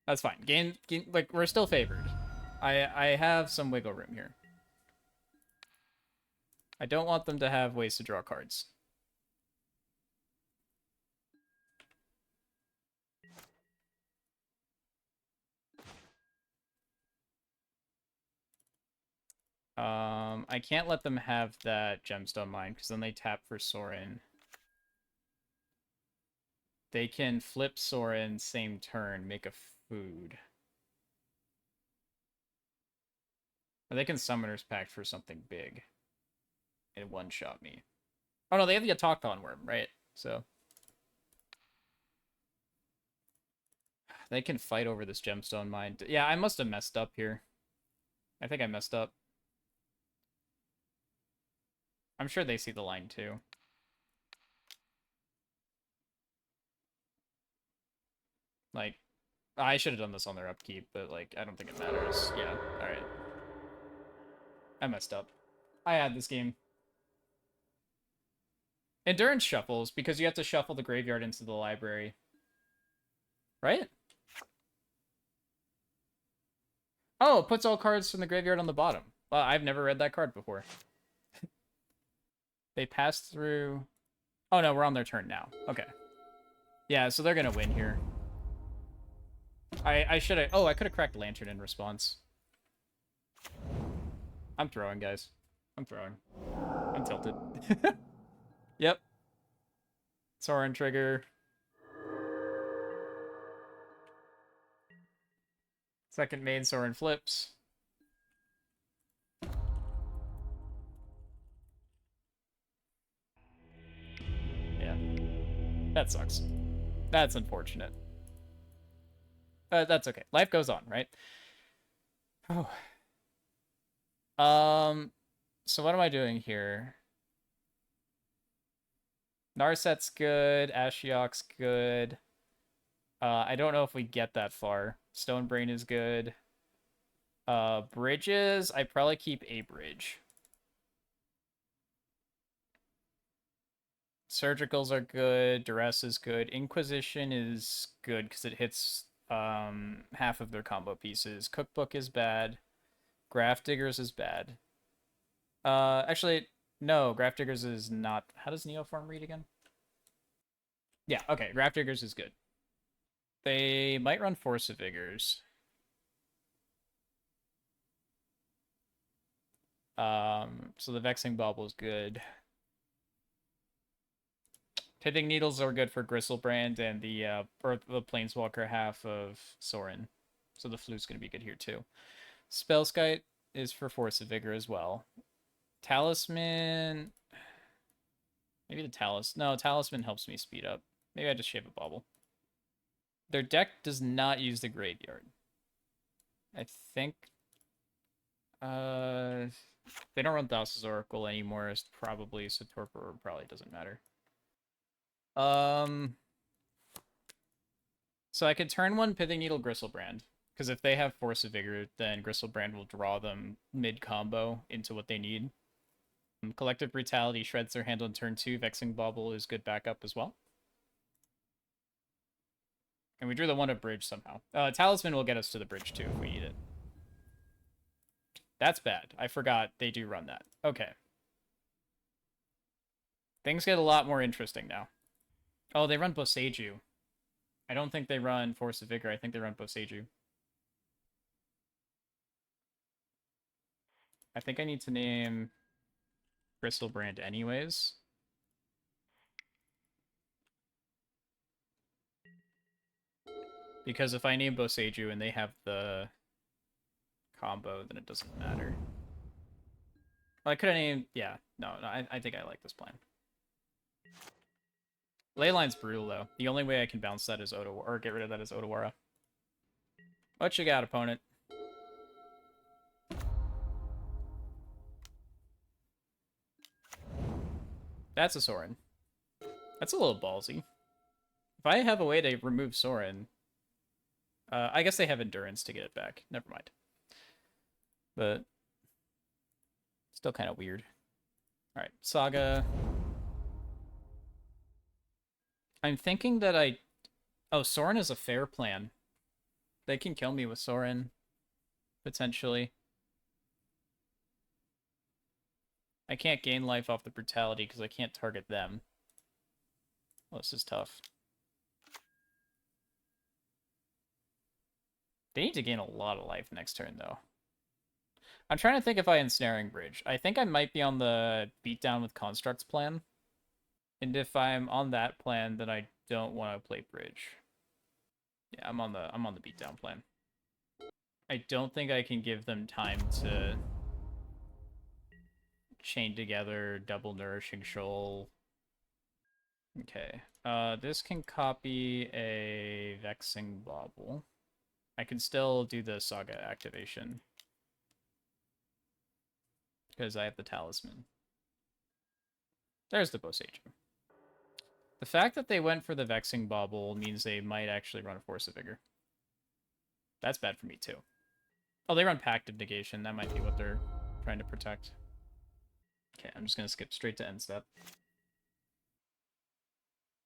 That's fine. Game, like, we're still favored. I have some wiggle room here. I don't want them to have ways to draw cards. I can't let them have that gemstone mine, because then they tap for Sorin. They can flip Sorin same turn, make a food. Or they can Summoner's Pact for something big. And one-shot me. Oh no, they have the Autochthon Worm, right? So they can fight over this gemstone mine. Yeah, I must have messed up here. I think I messed up. I'm sure they see the line too. Like, I should have done this on their upkeep, but like, I don't think it matters. Yeah, alright. I messed up. I had this game. Endurance shuffles, because you have to shuffle the graveyard into the library. Right? Oh, it puts all cards from the graveyard on the bottom. Well, I've never read that card before. They pass through... Oh no, we're on their turn now. Okay. Yeah, so they're gonna win here. I should have... Oh, I could have cracked Lantern in response. I'm throwing, guys. I'm throwing. I'm tilted. Yep. Sorin trigger. Second main Sorin flips. Yeah. That sucks. That's unfortunate. That's okay. Life goes on, right? Oh. So what am I doing here? Narset's good. Ashiok's good. I don't know if we get that far. Stonebrain is good. Bridges, I probably keep a bridge. Surgicals are good. Duress is good. Inquisition is good because it hits half of their combo pieces. Cookbook is bad. Graph Diggers is bad. Actually, no. Graph Diggers is not... How does Neoform read again? Yeah, okay. Graph Diggers is good. They might run Force of Vigors. So the Vexing Bauble is good. Pithing Needles are good for Gristlebrand and the Planeswalker half of Sorin. So the Flute's going to be good here too. Spellskite is for Force of Vigor as well. Talisman... Maybe the No, Talisman helps me speed up. Maybe I just shave a bauble. Their deck does not use the graveyard. I think... they don't run Thassa's Oracle anymore, probably, so Torpor probably doesn't matter. So I could turn one Pithing Needle Gristlebrand, because if they have Force of Vigor, then Gristlebrand will draw them mid-combo into what they need. Collective Brutality shreds their hand on turn 2. Vexing Bauble is good backup as well. And we drew the one at bridge somehow. Talisman will get us to the bridge too if we need it. That's bad. I forgot they do run that. Okay. Things get a lot more interesting now. Oh, they run Boseiju. I don't think they run Force of Vigor. I think they run Boseiju. I think I need to name Gristlebrand anyways. Because if I name Boseiju and they have the combo, then it doesn't matter. Well, I could have named... Yeah, no, I think I like this plan. Leyline's brutal, though. The only way I can bounce that is Otawara, or get rid of that is Otawara. What you got, opponent? That's a Sorin. That's a little ballsy. If I have a way to remove Sorin... I guess they have Endurance to get it back. Never mind. But... Still kind of weird. Alright, Saga... I'm thinking that I... Oh, Sorin is a fair plan. They can kill me with Sorin. Potentially. I can't gain life off the brutality because I can't target them. Well, this is tough. They need to gain a lot of life next turn, though. I'm trying to think if I Ensnaring Bridge. I think I might be on the Beatdown with Constructs plan. And if I'm on that plan, then I don't want to play Bridge. Yeah, I'm on the Beatdown plan. I don't think I can give them time to chain together, double Nourishing Shoal. Okay. This can copy a Vexing Bauble. I can still do the Saga activation. Because I have the Talisman. There's the Boseiju. The fact that they went for the Vexing Bauble means they might actually run a Force of Vigor. That's bad for me, too. Oh, they run Pact of Negation. That might be what they're trying to protect. Okay, I'm just going to skip straight to end step.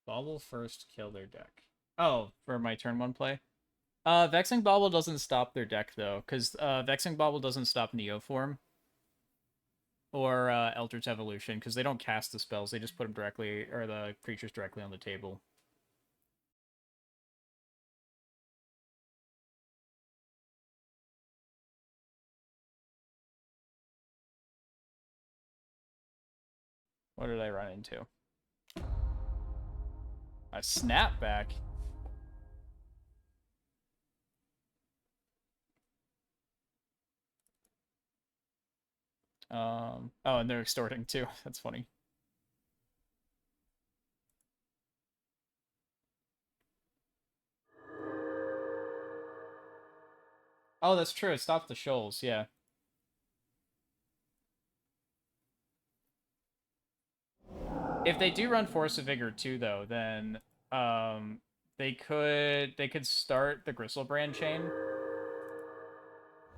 Bauble first, kill their deck. Oh, for my turn 1 play? Vexing Bauble doesn't stop their deck, though, because Vexing Bauble doesn't stop Neoform or Eldritch Evolution, because they don't cast the spells. They just put them directly, or the creatures directly on the table. What did I run into? A snapback? Oh, and they're extorting too. That's funny. Oh, that's true. It stopped the shoals, yeah. If they do run Force of Vigor too, though, then they could start the Gristlebrand chain,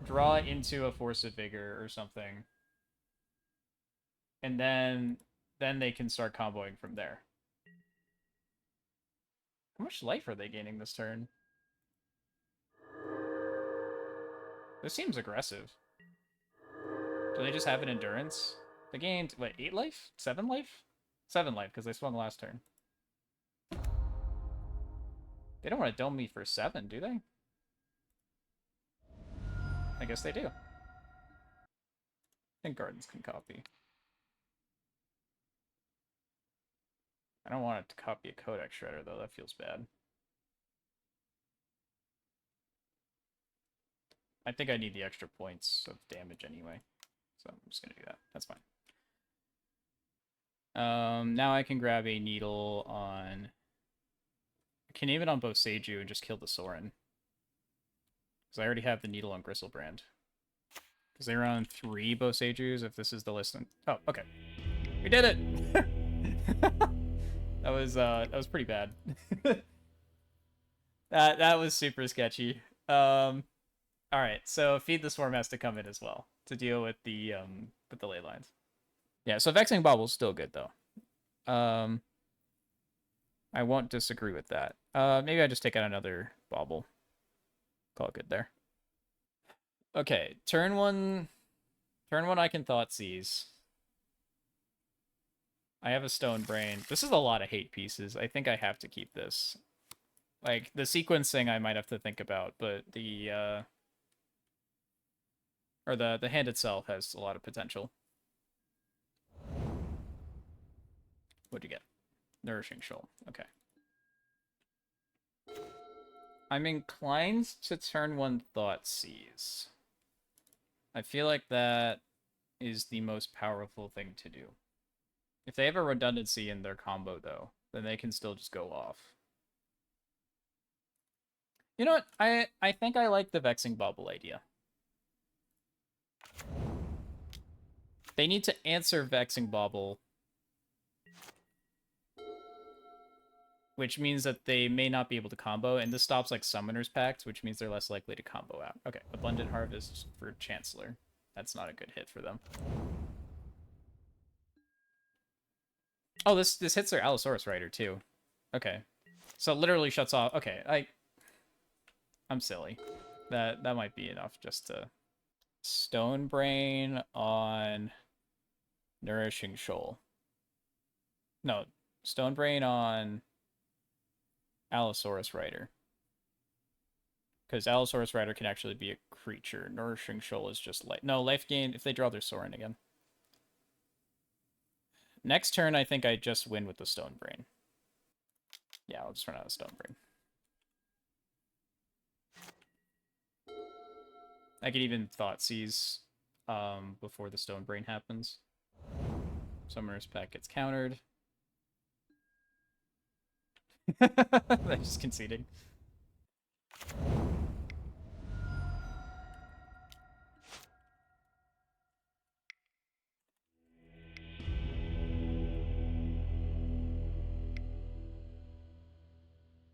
draw into a Force of Vigor or something, and then they can start comboing from there. How much life are they gaining this turn? This seems aggressive. Do they just have an endurance? They gained, what, 8 life? 7 life? 7 life, because they swung last turn. They don't want to dome me for 7, do they? I guess they do. I think Gardens can copy. I don't want it to copy a Codex Shredder, though. That feels bad. I think I need the extra points of damage anyway. So I'm just going to do that. That's fine. Now I can grab a Needle on... I can aim it on Boseiju and just kill the Sorin. Because I already have the Needle on Gristlebrand. Because they run 3 Boseijus if this is the list. Oh, okay. We did it! That was pretty bad. that was super sketchy. Alright, so Feed the Swarm has to come in as well to deal with the ley lines. Yeah, so Vexing Bobble's still good though. I won't disagree with that. Maybe I just take out another Bobble. Call it good there. Okay, turn one I can Thoughtseize. I have a Stone Brain. This is a lot of hate pieces. I think I have to keep this. Like, the sequencing I might have to think about, but the hand itself has a lot of potential. What'd you get? Nourishing Shoal. Okay. I'm inclined to turn 1 Thoughtseize. I feel like that is the most powerful thing to do. If they have a redundancy in their combo, though, then they can still just go off. You know what? I think I like the Vexing Bubble idea. They need to answer Vexing Bauble, which means that they may not be able to combo, and this stops like Summoner's Pact, which means they're less likely to combo out. Okay, Abundant Harvest for Chancellor. That's not a good hit for them. Oh, this hits their Allosaurus Rider too. Okay, so it literally shuts off. Okay, I'm silly. That might be enough just to Stone Brain on Nourishing Shoal. No, Stonebrain on Allosaurus Rider. Because Allosaurus Rider can actually be a creature. Nourishing Shoal is just life. No, life gain if they draw their Sorin again. Next turn, I think I just win with the Stonebrain. Yeah, I'll just run out of Stonebrain. I could even Thoughtseize before the Stonebrain happens. Summoner's Pact gets countered. I'm just conceding.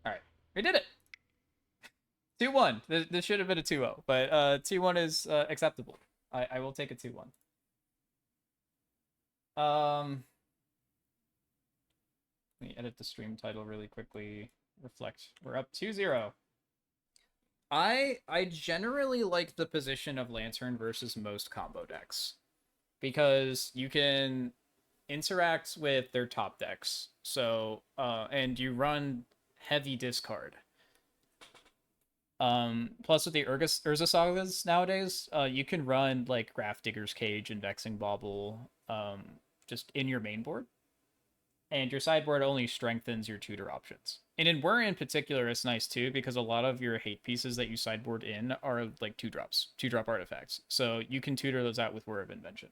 Alright, we did it! 2-1. This should have been a 2-0, but 2-1 is acceptable. I will take a 2-1. Let me edit the stream title really quickly. Reflect. We're up 2-0. I generally like the position of Lantern versus most combo decks. Because you can interact with their top decks. So, and you run heavy discard. Plus with the Urza Sagas nowadays, you can run like Grafdigger's Cage and Vexing Bauble just in your main board. And your sideboard only strengthens your tutor options. And in Whir in particular, it's nice too, because a lot of your hate pieces that you sideboard in are like 2-drops, 2-drop artifacts. So you can tutor those out with Whir of Invention.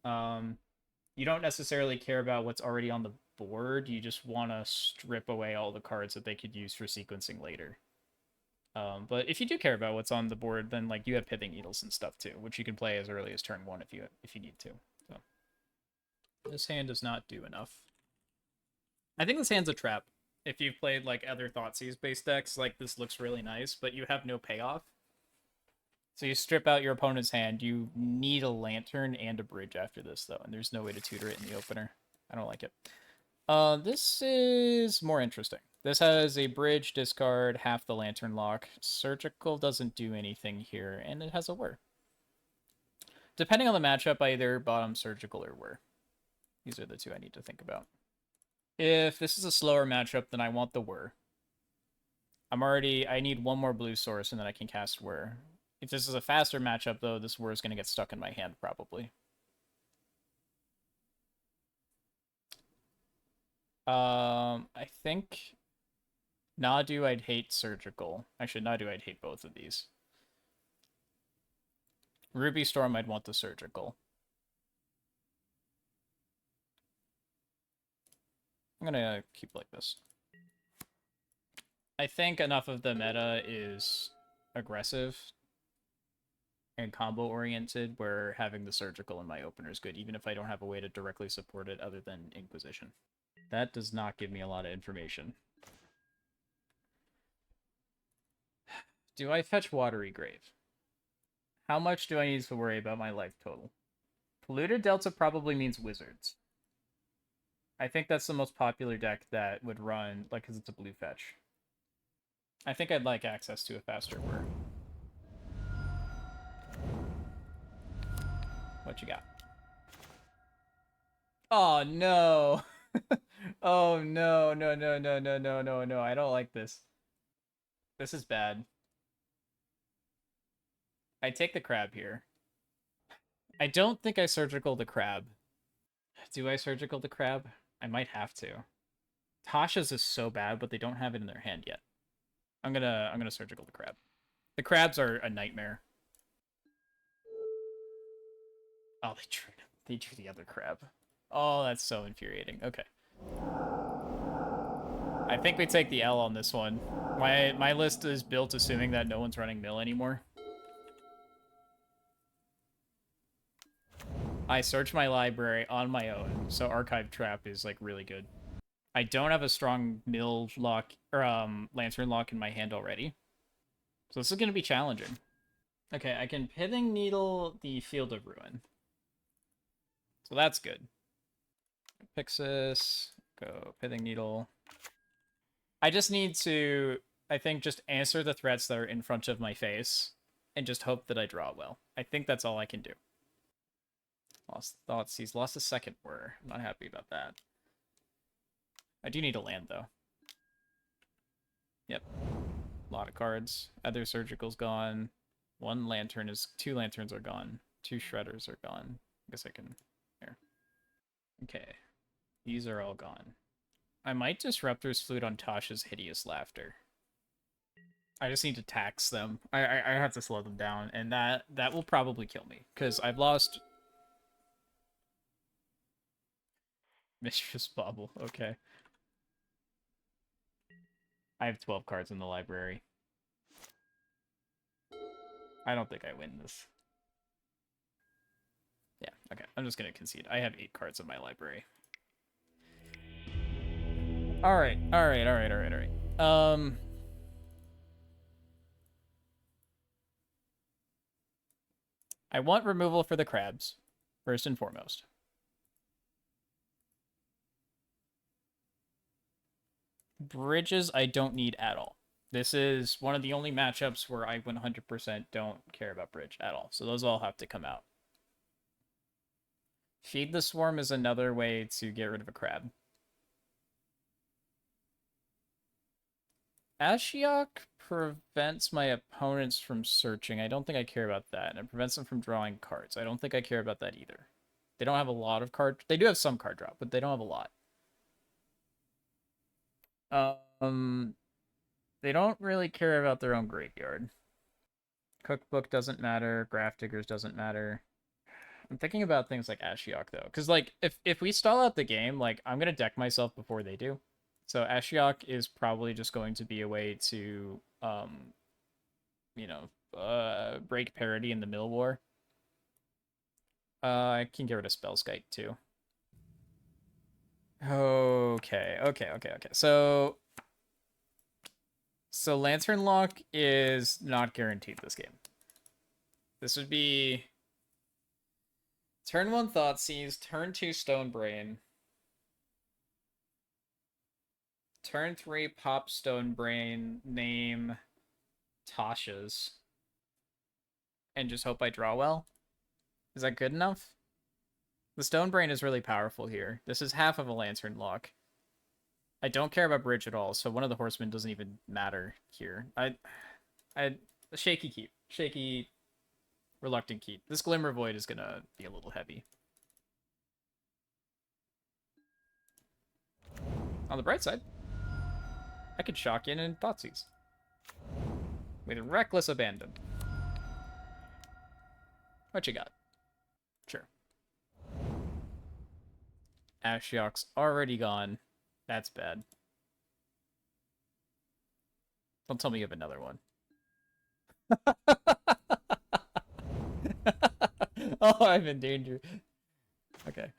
You don't necessarily care about what's already on the board. You just want to strip away all the cards that they could use for sequencing later. But if you do care about what's on the board, then like you have Pithing Needles and stuff too, which you can play as early as turn 1 if you need to. So this hand does not do enough. I think this hand's a trap. If you've played like other Thoughtseize based decks, like this looks really nice, but you have no payoff. So you strip out your opponent's hand. You need a Lantern and a Bridge after this, though, and there's no way to tutor it in the opener. I don't like it. This is more interesting. This has a Bridge, discard, half the Lantern lock. Surgical doesn't do anything here, and it has a Whir. Depending on the matchup, I either bottom Surgical or Whir. These are the two I need to think about. If this is a slower matchup, then I want the Whir. I need one more blue source, and then I can cast Whir. If this is a faster matchup, though, this Whir is going to get stuck in my hand, probably. I think Nadu, I'd hate Surgical. Actually, Nadu, I'd hate both of these. Ruby Storm, I'd want the Surgical. I'm going to keep like this. I think enough of the meta is aggressive and combo-oriented where having the Surgical in my opener is good, even if I don't have a way to directly support it other than Inquisition. That does not give me a lot of information. Do I fetch Watery Grave? How much do I need to worry about my life total? Polluted Delta probably means Wizards. I think that's the most popular deck that would run, like, because it's a blue fetch. I think I'd like access to a faster Whir. What you got? Oh, no. Oh, no, no, no, no, no, no, no, no. I don't like this. This is bad. I take the crab here. I don't think I surgical the crab. Do I surgical the crab? I might have to. Tasha's is so bad, but they don't have it in their hand yet. I'm gonna surgical the crab. The crabs are a nightmare. Oh, they drew the other crab. Oh, that's so infuriating. Okay. I think we take the L on this one. My list is built assuming that no one's running mill anymore. I search my library on my own, so Archive Trap is like really good. I don't have a strong mill lock or lantern lock in my hand already. So this is gonna be challenging. Okay, I can Pithing Needle the Field of Ruin. So that's good. Pixis, go Pithing Needle. I just need to, I think, just answer the threats that are in front of my face and just hope that I draw well. I think that's all I can do. Lost thoughts. He's lost a second whir. I'm not happy about that. I do need a land, though. Yep. A lot of cards. Other Surgical's gone. Two lanterns are gone. Two shredders are gone. I guess I can... Here. Okay. These are all gone. I might Disruptor's Flute on Tasha's Hideous Laughter. I just need to tax them. I have to slow them down, and that will probably kill me, because I've lost... Mistress Bauble, okay. I have 12 cards in the library. I don't think I win this. Yeah, okay. I'm just going to concede. I have 8 cards in my library. Alright. I want removal for the crabs, first and foremost. Bridges I don't need at all. This is one of the only matchups where I 100% don't care about bridge at all. So those all have to come out. Feed the Swarm is another way to get rid of a crab. Ashiok prevents my opponents from searching. I don't think I care about that. And it prevents them from drawing cards. I don't think I care about that either. They don't have a lot of card... They do have some card drop, but they don't have a lot. They don't really care about their own graveyard. Cookbook doesn't matter. Graph Diggers doesn't matter. I'm thinking about things like Ashiok, though. Because, like, if we stall out the game, like, I'm going to deck myself before they do. So Ashiok is probably just going to be a way to, you know, break parity in the Mill War. I can get rid of Spellskite, too. Okay. So Lantern Lock is not guaranteed this game. This would be turn 1 Thoughtseize, turn 2 Stonebrain, turn 3 Pop Stonebrain, name Tasha's, and just hope I draw well. Is that good enough? The Stonebrain is really powerful here. This is half of a Lantern Lock. I don't care about bridge at all, so one of the horsemen doesn't even matter here. Shaky keep. Shaky, reluctant keep. This Glimmer Void is gonna be a little heavy. On the bright side, I could shock in and Thoughtseize. With reckless abandon. What you got? Sure. Ashiok's already gone. That's bad. Don't tell me you have another one. Oh, I'm in danger. Okay.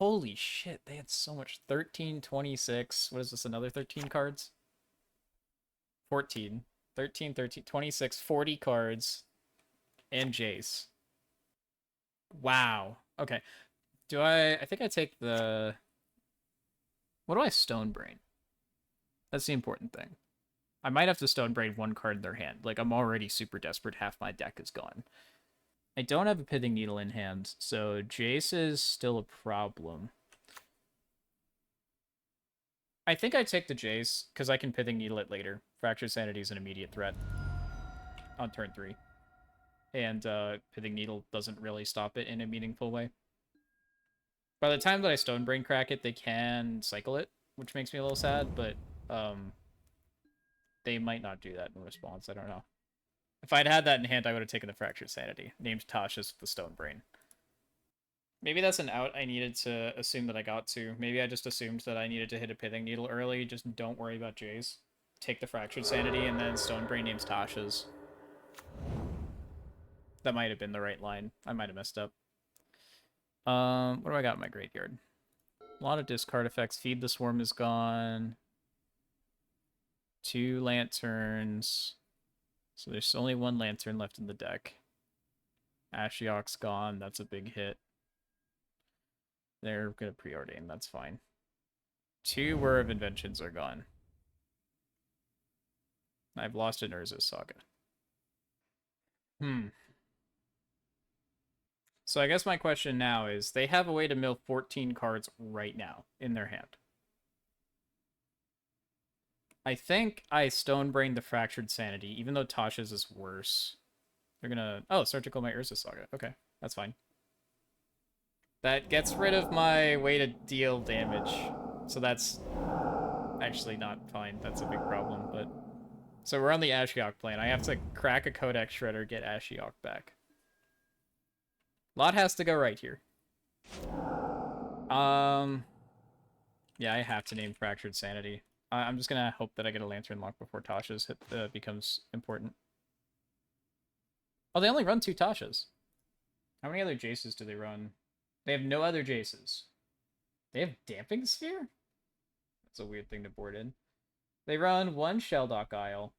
Holy shit, they had so much. 13, 26. What is this, another 13 cards? 14. 13, 26, 40 cards. And Jace. Wow. Okay. I think I take the... What do I Stonebrain? That's the important thing. I might have to Stonebrain one card in their hand. Like, I'm already super desperate. Half my deck is gone. I don't have a Pithing Needle in hand, so Jace is still a problem. I think I take the Jace, because I can Pithing Needle it later. Fractured Sanity is an immediate threat on turn 3. And Pithing Needle doesn't really stop it in a meaningful way. By the time that I Stonebrain crack it, they can cycle it, which makes me a little sad, but they might not do that in response. I don't know. If I'd had that in hand, I would have taken the Fractured Sanity, named Tasha's the Stonebrain. Maybe that's an out I needed to assume that I got to. Maybe I just assumed that I needed to hit a Pithing Needle early. Just don't worry about Jace. Take the Fractured Sanity, and then Stonebrain names Tasha's. That might have been the right line. I might have messed up. What do I got in my graveyard? A lot of discard effects. Feed the Swarm is gone. 2 lanterns. So there's only 1 lantern left in the deck. Ashiok's gone. That's a big hit. They're gonna preordain. That's fine. 2 Whir of Inventions are gone. I've lost an Urza's Saga. So I guess my question now is, they have a way to mill 14 cards right now in their hand. I think I Stonebrained the Fractured Sanity, even though Tasha's is worse. They're gonna... Oh, Surgical my Urza Saga. Okay, that's fine. That gets rid of my way to deal damage. So that's actually not fine. That's a big problem, but... So we're on the Ashiok plane. I have to crack a Codex Shredder, get Ashiok back. Lot has to go right here. Yeah, I have to name Fractured Sanity. I'm just gonna hope that I get a Lantern Lock before Tasha's becomes important. Oh, they only run 2 Tashas. How many other Jaces do they run? They have no other Jaces. They have Damping Sphere? That's a weird thing to board in. They run 1 Shelldock Isle.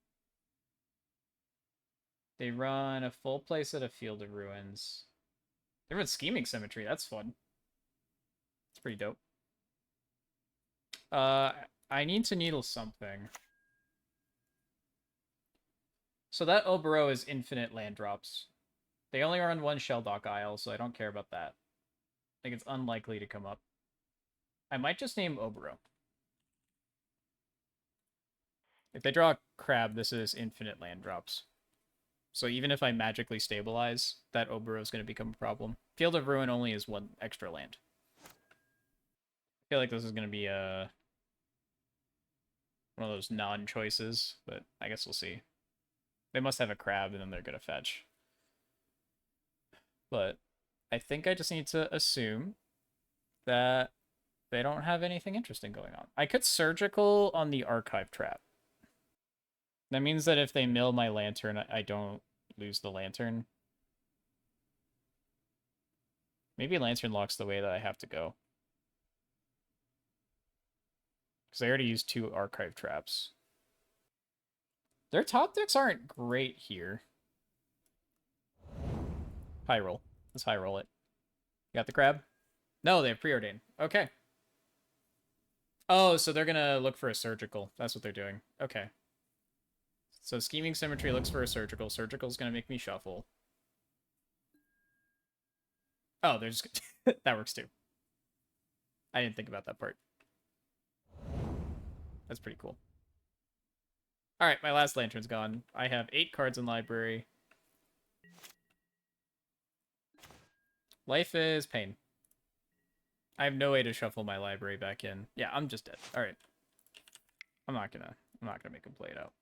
They run a full playset of Field of Ruins. They run Scheming Symmetry. That's fun. It's pretty dope. I need to needle something. So that Obero is infinite land drops. They only run 1 Shelldock Isle, so I don't care about that. I think it's unlikely to come up. I might just name Obero. If they draw a crab, this is infinite land drops. So even if I magically stabilize, that Obero is going to become a problem. Field of Ruin only is 1 extra land. I feel like this is going to be one of those non-choices, but I guess we'll see. They must have a crab, and then they're going to fetch. But I think I just need to assume that they don't have anything interesting going on. I could Surgical on the Archive Trap. That means that if they mill my Lantern, I don't lose the Lantern. Maybe Lantern Lock's the way that I have to go. Because I already used 2 Archive Traps. Their top decks aren't great here. High roll. Let's high roll it. You got the crab? No, they have Preordain. Okay. Oh, so they're gonna look for a Surgical. That's what they're doing. Okay. So Scheming Symmetry looks for a Surgical. Surgical's gonna make me shuffle. Oh, they're just... that works too. I didn't think about that part. That's pretty cool. Alright, my last Lantern's gone. I have 8 cards in library. Life is pain. I have no way to shuffle my library back in. Yeah, I'm just dead. Alright. I'm not gonna make him play it out.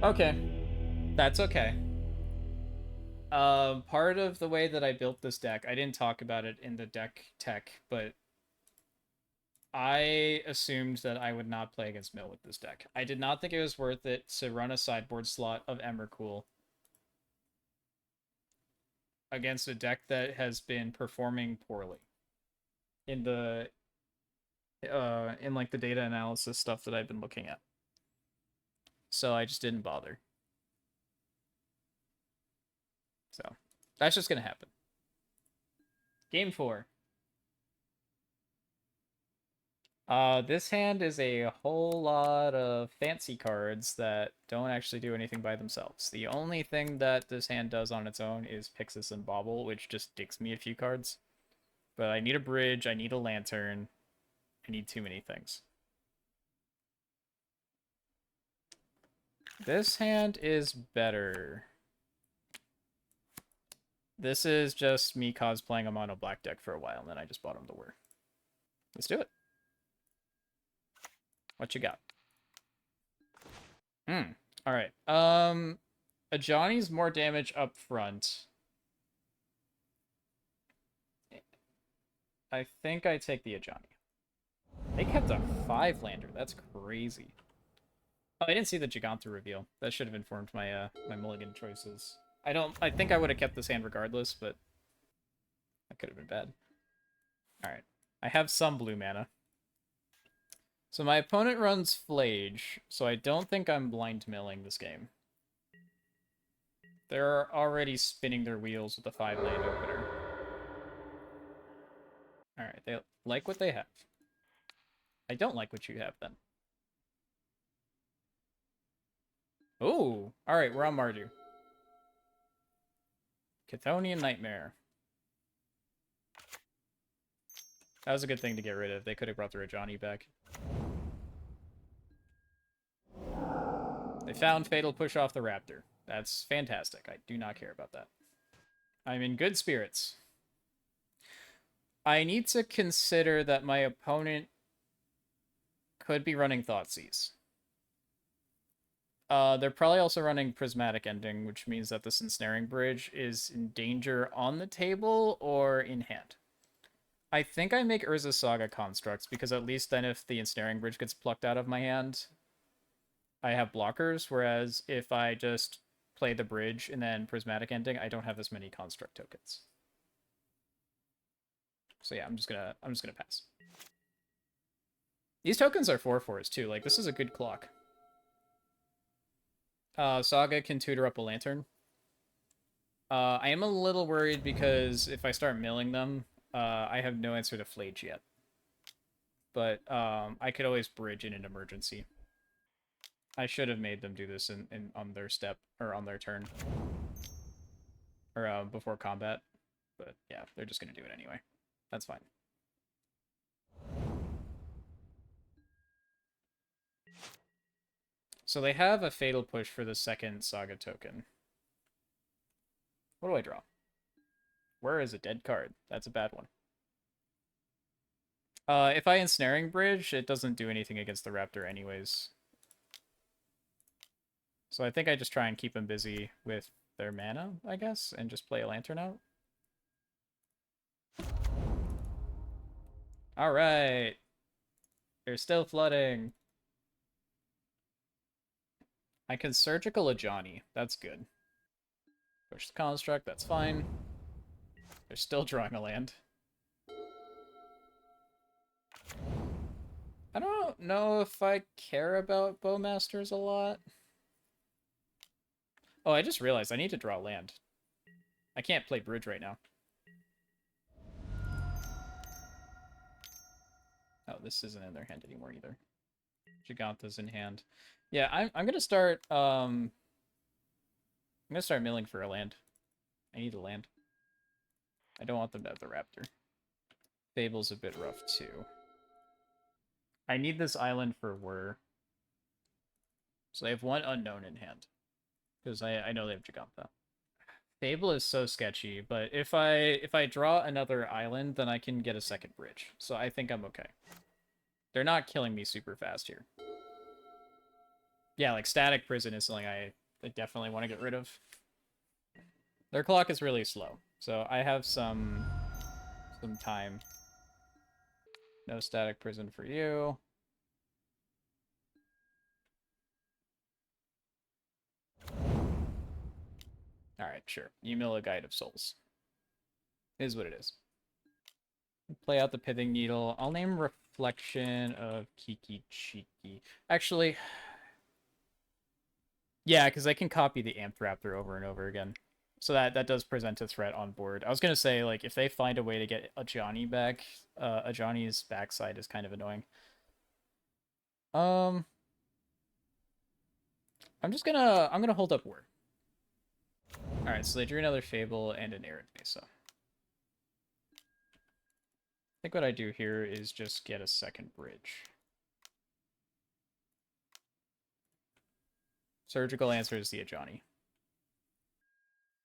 Okay. That's okay. Part of the way that I built this deck, I didn't talk about it in the deck tech, but I assumed that I would not play against Mill with this deck. I did not think it was worth it to run a sideboard slot of Emrakul against a deck that has been performing poorly in the in like the data analysis stuff that I've been looking at. So I just didn't bother. So that's just gonna happen. Game 4. This hand is a whole lot of fancy cards that don't actually do anything by themselves. The only thing that this hand does on its own is Pixis and Bauble, which just dicks me a few cards. But I need a bridge, I need a lantern, I need too many things. This hand is better. This is just me cosplaying a mono black deck for a while, and then I just bought him to wear. Let's do it. What you got? Alright. Ajani's more damage up front. I think I take the Ajani. They kept a 5-lander. That's crazy. Oh, I didn't see the Gigantha reveal. That should have informed my my mulligan choices. I think I would have kept this hand regardless, but that could have been bad. Alright. I have some blue mana. So my opponent runs Flage, so I don't think I'm blind milling this game. They're already spinning their wheels with a 5-land opener. Alright, they like what they have. I don't like what you have, then. Ooh! Alright, we're on Mardu. Chthonian Nightmare. That was a good thing to get rid of. They could have brought the Rajani back. They found Fatal Push off the Raptor. That's fantastic. I do not care about that. I'm in good spirits. I need to consider that my opponent could be running Thoughtseize. They're probably also running Prismatic Ending, which means that this Ensnaring Bridge is in danger on the table or in hand. I think I make Urza Saga constructs, because at least then if the Ensnaring Bridge gets plucked out of my hand, I have blockers, whereas if I just play the bridge and then Prismatic Ending, I don't have as many construct tokens. So yeah, I'm just gonna pass. These tokens are 4/4s too. Like, this is a good clock. Saga can tutor up a Lantern. I am a little worried because if I start milling them, I have no answer to Flage yet. But I could always bridge in an emergency. I should have made them do this on their step, or on their turn. Or before combat. But yeah, they're just going to do it anyway. That's fine. So they have a Fatal Push for the second Saga token. What do I draw? Where is a dead card? That's a bad one. If I Ensnaring Bridge, it doesn't do anything against the Raptor anyways. So I think I just try and keep them busy with their mana, I guess, and just play a Lantern out. Alright. They're still flooding. I can Surgical Ajani. That's good. Push the Construct. That's fine. They're still drawing a land. I don't know if I care about Bowmasters a lot. Oh, I just realized I need to draw land. I can't play Bridge right now. Oh, this isn't in their hand anymore either. Gigantha's in hand. Yeah, I'm gonna start milling for a land. I need a land. I don't want them to have the Raptor. Fable's a bit rough too. I need this island for Whir. So they have one unknown in hand. Because I know they have Gigantha. Fable is so sketchy, but if I draw another island, then I can get a second bridge. So I think I'm okay. They're not killing me super fast here. Yeah, like Static Prison is something I definitely want to get rid of. Their clock is really slow, so I have some time. No Static Prison for you. Alright, sure. You mill a Guide of Souls. Is what it is. Play out the Pithing Needle. I'll name Reflection of Kiki Chiki. Actually, yeah, because I can copy the Amped Raptor over and over again. So that does present a threat on board. I was going to say, like, if they find a way to get Ajani back, Ajani's backside is kind of annoying. I'm gonna hold up Word. Alright, so they drew another Fable and an Arid Mesa. I think what I do here is just get a second bridge. Surgical answer is the Ajani.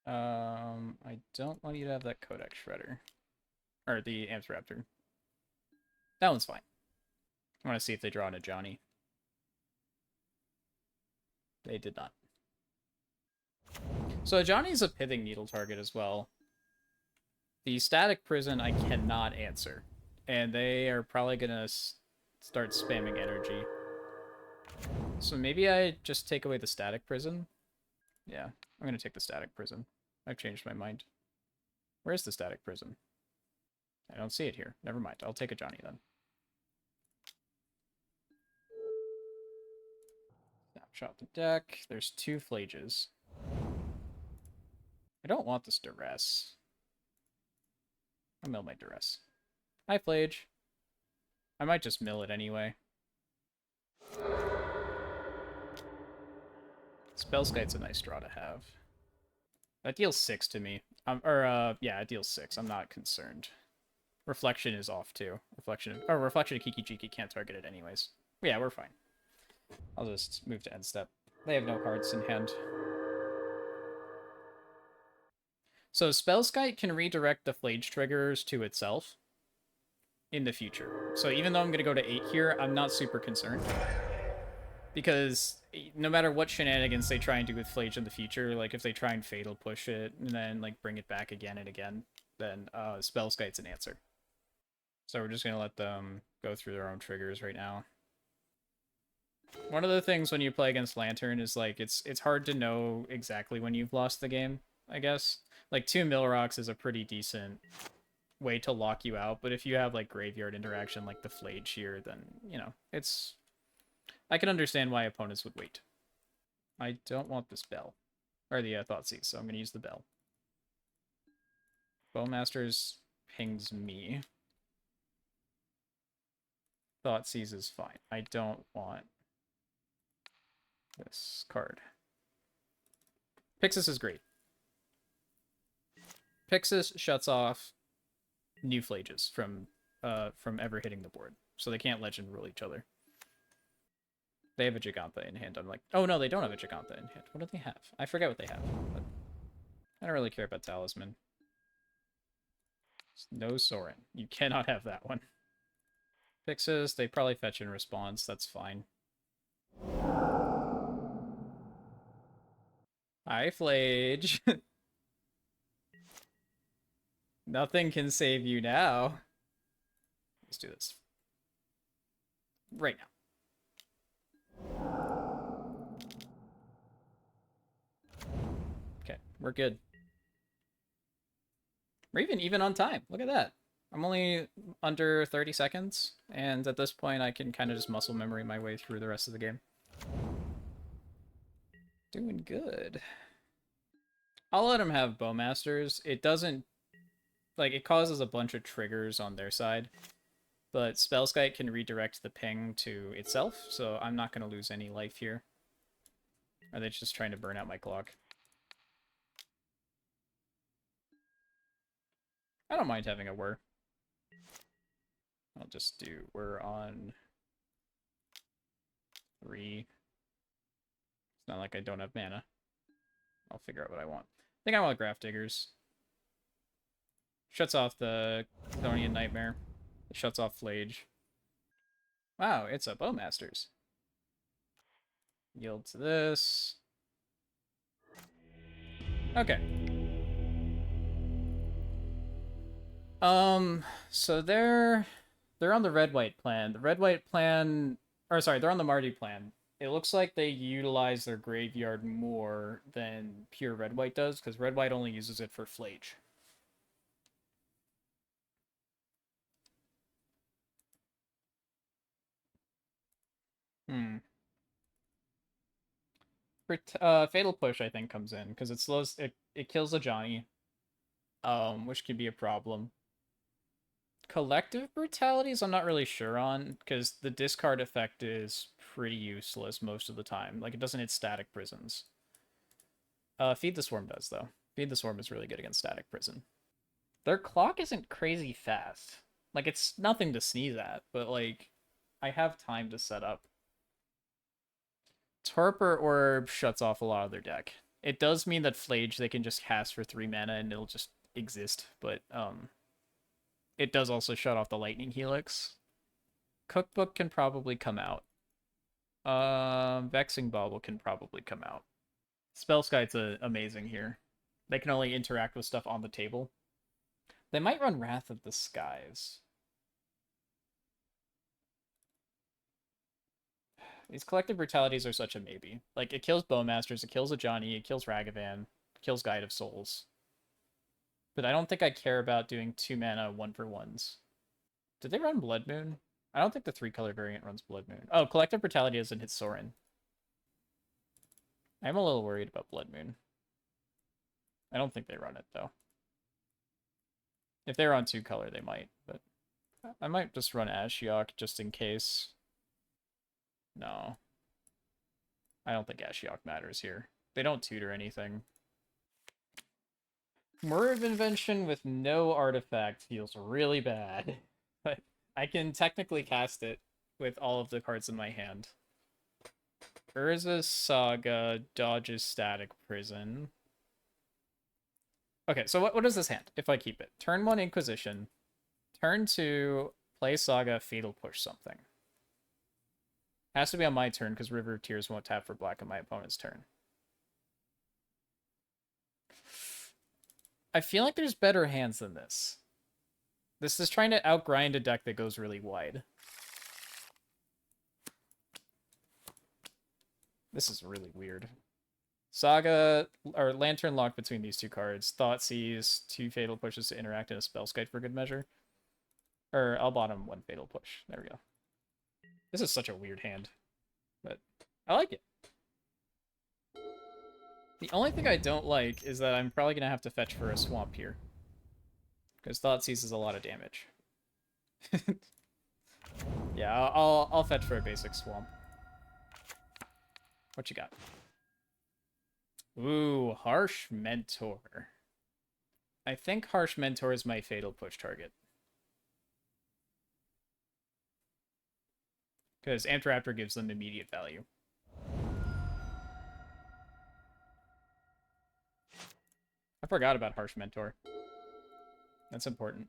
I don't want you to have that Codex Shredder. Or the Amped Raptor. That one's fine. I want to see if they draw an Ajani. They did not. So Ajani's a Pithing Needle target as well. The Static Prison I cannot answer. And they are probably going to start spamming energy. So maybe I just take away the Static Prison? Yeah, I'm going to take the Static Prison. I've changed my mind. Where's the Static Prison? I don't see it here. Never mind. I'll take Ajani then. Snapshot the deck. There's 2 Flages. I don't want this Duress. I'll mill my Duress. Hi, Flage. I might just mill it anyway. Spellskite's a nice draw to have. That deals 6 to me. Yeah, it deals 6. I'm not concerned. Reflection is off too. Reflection of Kiki Jiki can't target it anyways. Yeah, we're fine. I'll just move to end step. They have no cards in hand. So Spellskite can redirect the Flage triggers to itself in the future. So even though I'm going to go to 8 here, I'm not super concerned. Because no matter what shenanigans they try and do with Flage in the future, like if they try and Fatal Push it and then like bring it back again and again, then Spellskite's an answer. So we're just going to let them go through their own triggers right now. One of the things when you play against Lantern is like it's hard to know exactly when you've lost the game, I guess. Like 2 Mill Rocks is a pretty decent way to lock you out, but if you have like graveyard interaction like the Flage here, then, you know, it's... I can understand why opponents would wait. I don't want this bell. Or the Thoughtseize, so I'm going to use the bell. Bowmasters pings me. Thoughtseize is fine. I don't want this card. Pixis is great. Pixis shuts off new Flages from ever hitting the board, so they can't legend rule each other. They have a Giganta in hand. I'm like, oh no, they don't have a Giganta in hand. What do they have? I forget what they have. But I don't really care about Talisman. No Sorin. You cannot have that one. Pixis, they probably fetch in response. That's fine. Hi, Flage. Nothing can save you now. Let's do this. Right now. Okay, we're good. We're even on time. Look at that. I'm only under 30 seconds, and at this point I can kind of just muscle memory my way through the rest of the game. Doing good. I'll let him have Bowmasters. It doesn't... Like, it causes a bunch of triggers on their side, but Spellskite can redirect the ping to itself, so I'm not going to lose any life here. Are they just trying to burn out my clock? I don't mind having a whir. I'll just do whir on 3. It's not like I don't have mana. I'll figure out what I want. I think I want Graph Diggers. Shuts off the Chthonian Nightmare. It shuts off Flage. Wow, it's a Bowmasters. Yield to this. Okay. So they're on the red-white plan. The red-white plan... Or sorry, they're on the Mardu plan. It looks like they utilize their graveyard more than pure red-white does, because red-white only uses it for Flage. Fatal Push, I think, comes in, because it slows... It kills a Johnny, which could be a problem. Collective Brutalities, I'm not really sure on, because the discard effect is pretty useless most of the time. Like, it doesn't hit Static Prisons. Feed the Swarm does, though. Feed the Swarm is really good against Static Prison. Their clock isn't crazy fast. Like, it's nothing to sneeze at, but, like, I have time to set up. Torpor Orb shuts off a lot of their deck. It does mean that Flage they can just cast for 3 mana and it'll just exist, but, it does also shut off the Lightning Helix. Cookbook can probably come out. Vexing Bauble can probably come out. Spellskite's amazing here. They can only interact with stuff on the table. They might run Wrath of the Skies. These Collective Brutalities are such a maybe. Like, it kills Bowmasters, it kills a Johnny, it kills Ragavan, it kills Guide of Souls. But I don't think I care about doing 2 mana 1-for-1s. Did they run Blood Moon? I don't think the 3-color variant runs Blood Moon. Oh, Collective Brutality doesn't hit Sorin. I'm a little worried about Blood Moon. I don't think they run it, though. If they're on 2-color, they might, but I might just run Ashiok just in case. No. I don't think Ashiok matters here. They don't tutor anything. Murder of Invention with no artifact feels really bad. But I can technically cast it with all of the cards in my hand. Urza's Saga dodges Static Prison. Okay, so what is this hand if I keep it? Turn 1 Inquisition. Turn 2 play Saga, Fatal Push something. Has to be on my turn because River of Tears won't tap for black on my opponent's turn. I feel like there's better hands than this. This is trying to outgrind a deck that goes really wide. This is really weird. Saga, or Lantern locked between these two cards. Thoughtseize, 2 Fatal Pushes to interact in a Spellskite for good measure. Or I'll bottom 1 Fatal Push. There we go. This is such a weird hand. But I like it. The only thing I don't like is that I'm probably going to have to fetch for a swamp here. Because Thoughtseize is a lot of damage. Yeah, I'll fetch for a basic swamp. What you got? Ooh, Harsh Mentor. I think Harsh Mentor is my Fatal Push target. Because Amtraptor gives them immediate value. I forgot about Harsh Mentor. That's important.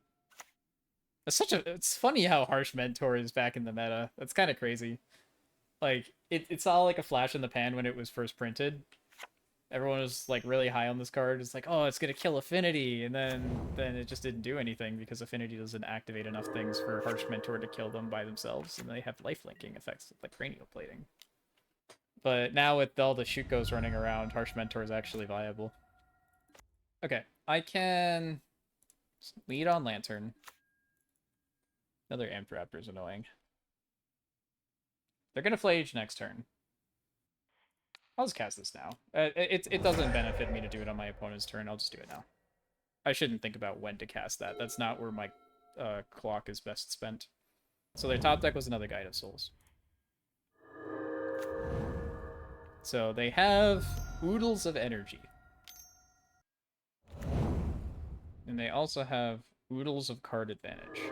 It's funny how Harsh Mentor is back in the meta. That's kind of crazy. Like, it's all like a flash in the pan when it was first printed. Everyone was like really high on this card. It's like, oh, it's gonna kill Affinity, and then it just didn't do anything because Affinity doesn't activate enough things for Harsh Mentor to kill them by themselves, and they have life-linking effects like cranial plating. But now with all the shoot goes running around, Harsh Mentor is actually viable. Okay, I can lead on Lantern. Another Amtraptor is annoying. They're gonna Flage next turn. I'll just cast this now. It doesn't benefit me to do it on my opponent's turn. I'll just do it now. I shouldn't think about when to cast that. That's not where my clock is best spent. So their top deck was another Guide of Souls. So they have Oodles of Energy. And they also have Oodles of Card Advantage.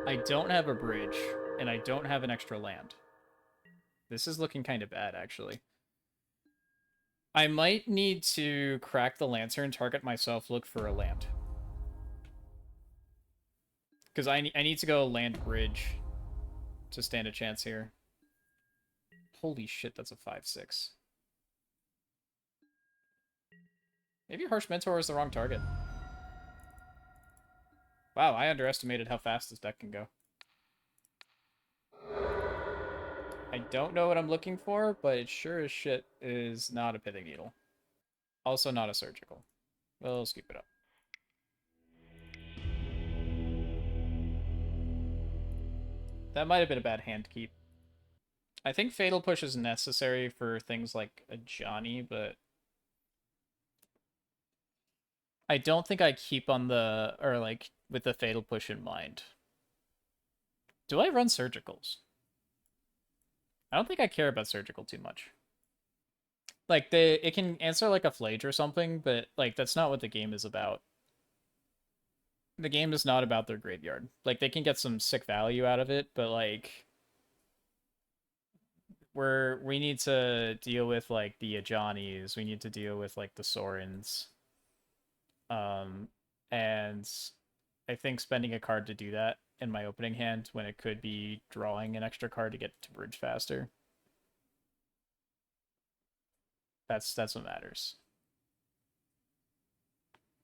I don't have a bridge, and I don't have an extra land. This is looking kind of bad, actually. I might need to crack the Lantern, target myself, look for a land. Because I need to go land bridge to stand a chance here. Holy shit, that's a 5/6. Maybe Harsh Mentor is the wrong target. Wow, I underestimated how fast this deck can go. I don't know what I'm looking for, but it sure as shit is not a Pithing Needle. Also not a Surgical. We'll scoop it up. That might have been a bad hand to keep. I think Fatal Push is necessary for things like a Johnny, but I don't think I keep on the, or like, with the Fatal Push in mind. Do I run Surgicals? I don't think I care about Surgical too much. Like, it can answer like a Flage or something, but like that's not what the game is about. The game is not about their graveyard. Like, they can get some sick value out of it, but like we need to deal with like the Ajani's, we need to deal with like the Sorins. And I think spending a card to do that in my opening hand when it could be drawing an extra card to get to bridge faster. That's what matters.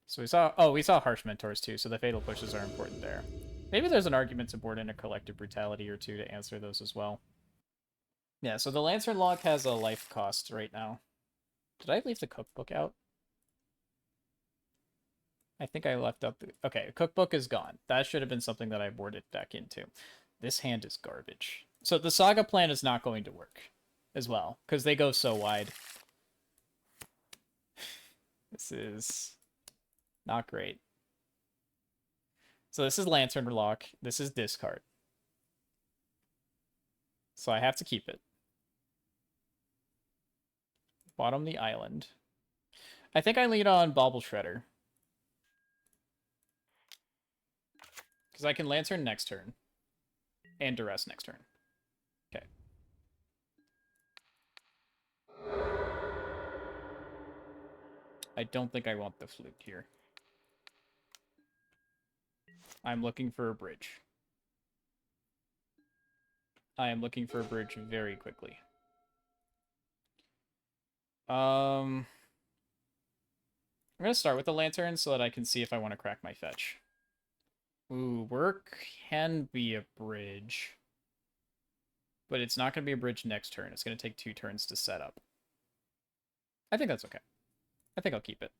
So we saw Harsh Mentors too, so the Fatal Pushes are important there. Maybe there's an argument to board in a Collective Brutality or two to answer those as well. Yeah, so the Lantern Lock has a life cost right now. Did I leave the cookbook out? I think I left out the... Okay, cookbook is gone. That should have been something that I boarded back into. This hand is garbage. So the Saga plan is not going to work as well, because they go so wide. This is not great. So this is Lantern Lock. This is discard. So I have to keep it. Bottom the island. I think I lead on Bauble Shredder. Because I can Lantern next turn. And Duress next turn. Okay. I don't think I want the flute here. I'm looking for a bridge. I am looking for a bridge very quickly. I'm going to start with the Lantern so that I can see if I want to crack my fetch. Ooh, work can be a bridge. But it's not going to be a bridge next turn. It's going to take 2 turns to set up. I think that's okay. I think I'll keep it.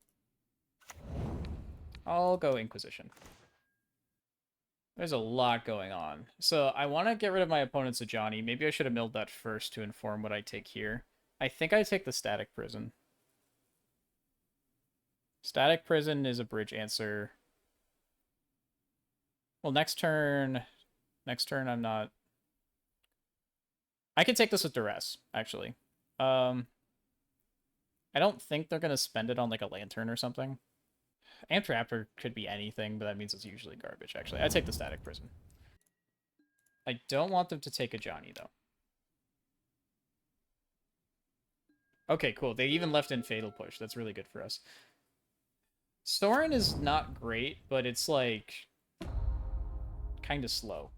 I'll go Inquisition. There's a lot going on. So I want to get rid of my opponent's Ajani. Maybe I should have milled that first to inform what I take here. I think I take the Static Prison. Static Prison is a bridge answer. Well, next turn I'm not... I can take this with Duress, actually. I don't think they're going to spend it on like a Lantern or something. Amped Raptor could be anything, but that means it's usually garbage, actually. I take the Static Prison. I don't want them to take a Johnny, though. Okay, cool. They even left in Fatal Push. That's really good for us. Sorin is not great, but it's, like, kind of slow.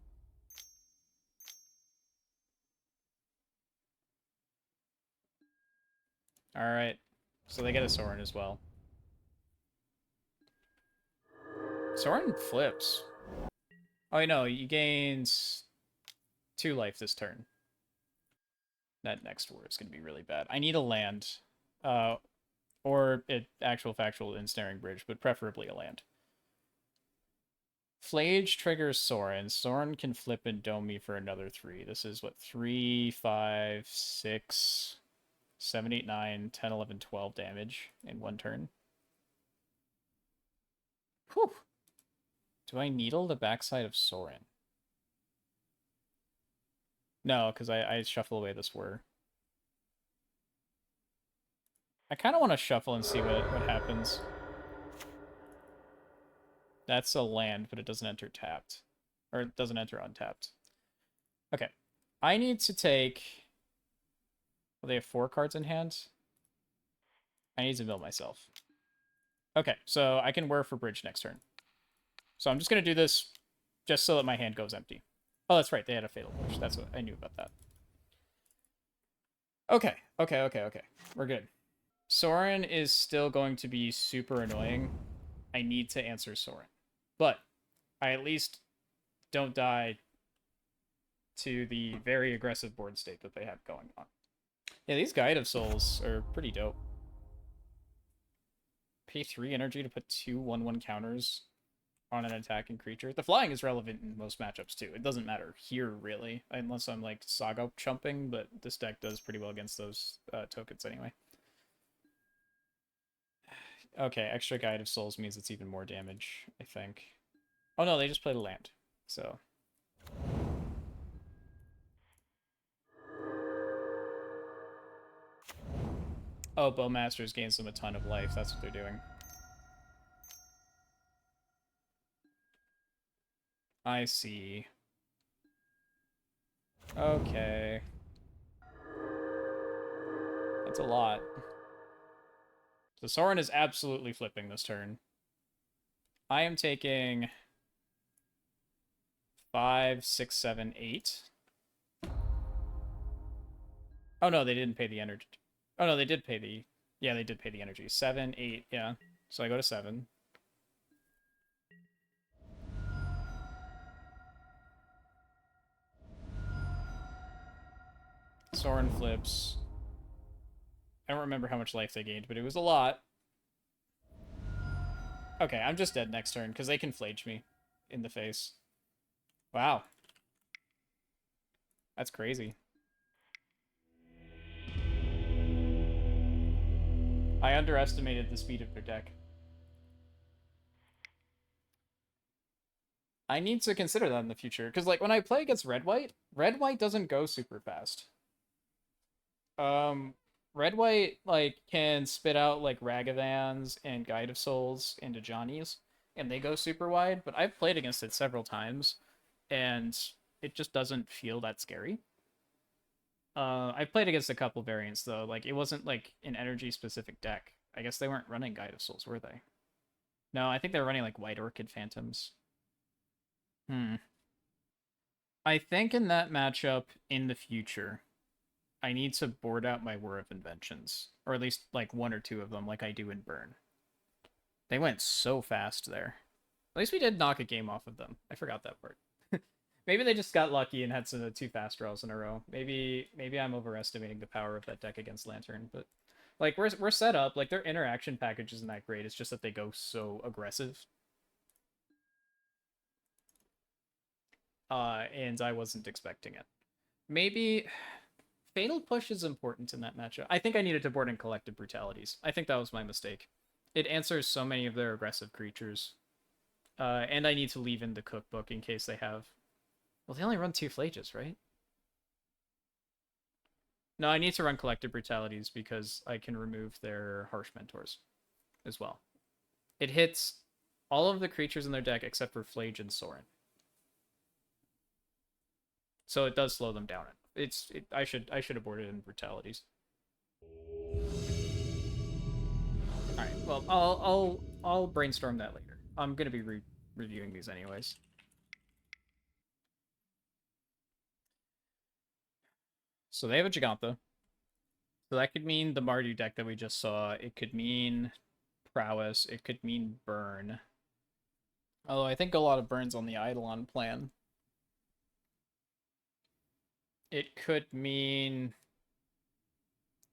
Alright. So they get a Sorin as well. Sorin flips. Oh, no, you gained 2 life this turn. That next war is going to be really bad. I need a land. Or an actual factual ensnaring bridge, but preferably a land. Flage triggers Sorin. Sorin can flip and dome me for another 3. This is, what, 3, 5, 6, 7, 8, 9, 10, 11, 12 damage in 1 turn. Whew. Do I needle the backside of Sorin? No, because I shuffle away this whir. I kind of want to shuffle and see what happens. That's a land, but it doesn't enter tapped. Or it doesn't enter untapped. Okay. I need to take... Well, they have 4 cards in hand. I need to mill myself. Okay, so I can whir for bridge next turn. So I'm just going to do this just so that my hand goes empty. Oh, that's right. They had a Fatal Push. That's what I knew about that. Okay. We're good. Sorin is still going to be super annoying. I need to answer Sorin. But I at least don't die to the very aggressive board state that they have going on. Yeah, these Guide of Souls are pretty dope. Pay 3 energy to put 2 1/1 counters on an attacking creature. The flying is relevant in most matchups too. It doesn't matter here really, unless I'm like Saga chumping, but this deck does pretty well against those tokens anyway. Okay, extra Guide of Souls means it's even more damage, I think. Oh no, they just played a land, so... Oh, Bowmasters gains them a ton of life. That's what they're doing. I see. Okay. That's a lot. So Sorin is absolutely flipping this turn. I am taking 5, 6, 7, 8. Oh no, they didn't pay the energy. Oh no, they did pay the... Yeah, they did pay the energy. 7, 8, yeah. So I go to 7. Sorin flips. I don't remember how much life they gained, but it was a lot. Okay, I'm just dead next turn, because they can flage me in the face. Wow. That's crazy. I underestimated the speed of their deck. I need to consider that in the future, because like when I play against red-white doesn't go super fast. Red-white, like, can spit out, like, Ragavans and Guide of Souls into Johnnies, and they go super wide, but I've played against it several times, and it just doesn't feel that scary. I've played against a couple variants, though. Like, it wasn't, like, an energy-specific deck. I guess they weren't running Guide of Souls, were they? No, I think they were running, like, White Orchid Phantoms. Hmm. I think in that matchup, in the future, I need to board out my War of Inventions, or at least like one or two of them, like I do in Burn. They went so fast there. At least we did knock a game off of them. I forgot that part. Maybe they just got lucky and had some two fast draws in a row. Maybe I'm overestimating the power of that deck against Lantern, but like we're set up. Like their interaction package isn't that great. It's just that they go so aggressive. And I wasn't expecting it. Maybe Fatal Push is important in that matchup. I think I needed to board in Collective Brutalities. I think that was my mistake. It answers so many of their aggressive creatures. And I need to leave in the cookbook in case they have... Well, they only run 2 Flages, right? No, I need to run Collective Brutalities because I can remove their Harsh Mentors as well. It hits all of the creatures in their deck except for Flage and Sorin. So it does slow them down. I should have boarded in Brutalities. All right. Well, I'll brainstorm that later. I'm gonna be reviewing these anyways. So they have a Giganta. So that could mean the Mardu deck that we just saw. It could mean Prowess. It could mean Burn. Although I think a lot of Burns on the Eidolon plan. It could mean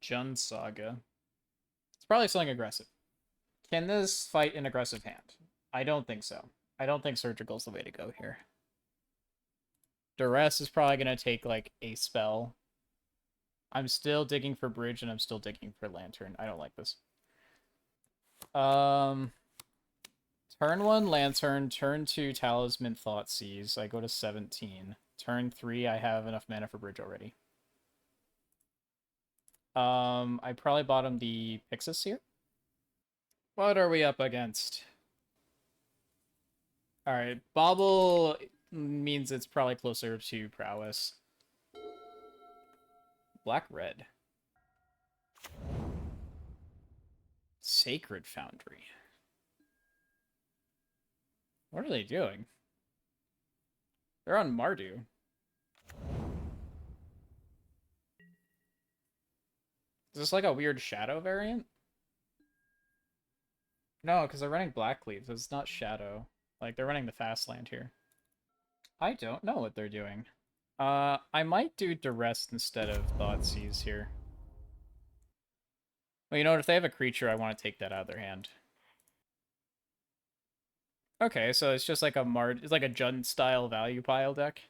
Jund Saga. It's probably something aggressive. Can this fight an aggressive hand? I don't think so. I don't think Surgical's the way to go here. Duress is probably going to take, like, a spell. I'm still digging for Bridge, and I'm still digging for Lantern. I don't like this. Turn 1, Lantern. Turn 2, Talisman, Thoughtseize. I go to 17. Turn 3, I have enough mana for Bridge already. I probably bottom the Pixis here. What are we up against? Alright, Bobble means it's probably closer to Prowess. Black-red. Sacred Foundry. What are they doing? They're on Mardu. Is this like a weird Shadow variant? No, because they're running Blackleaf. It's not Shadow. Like, they're running the fast land here. I don't know what they're doing. I might do Duress instead of Thoughtseize here. Well, you know what? If they have a creature, I want to take that out of their hand. Okay, so it's just like it's like a Jund-style value pile deck.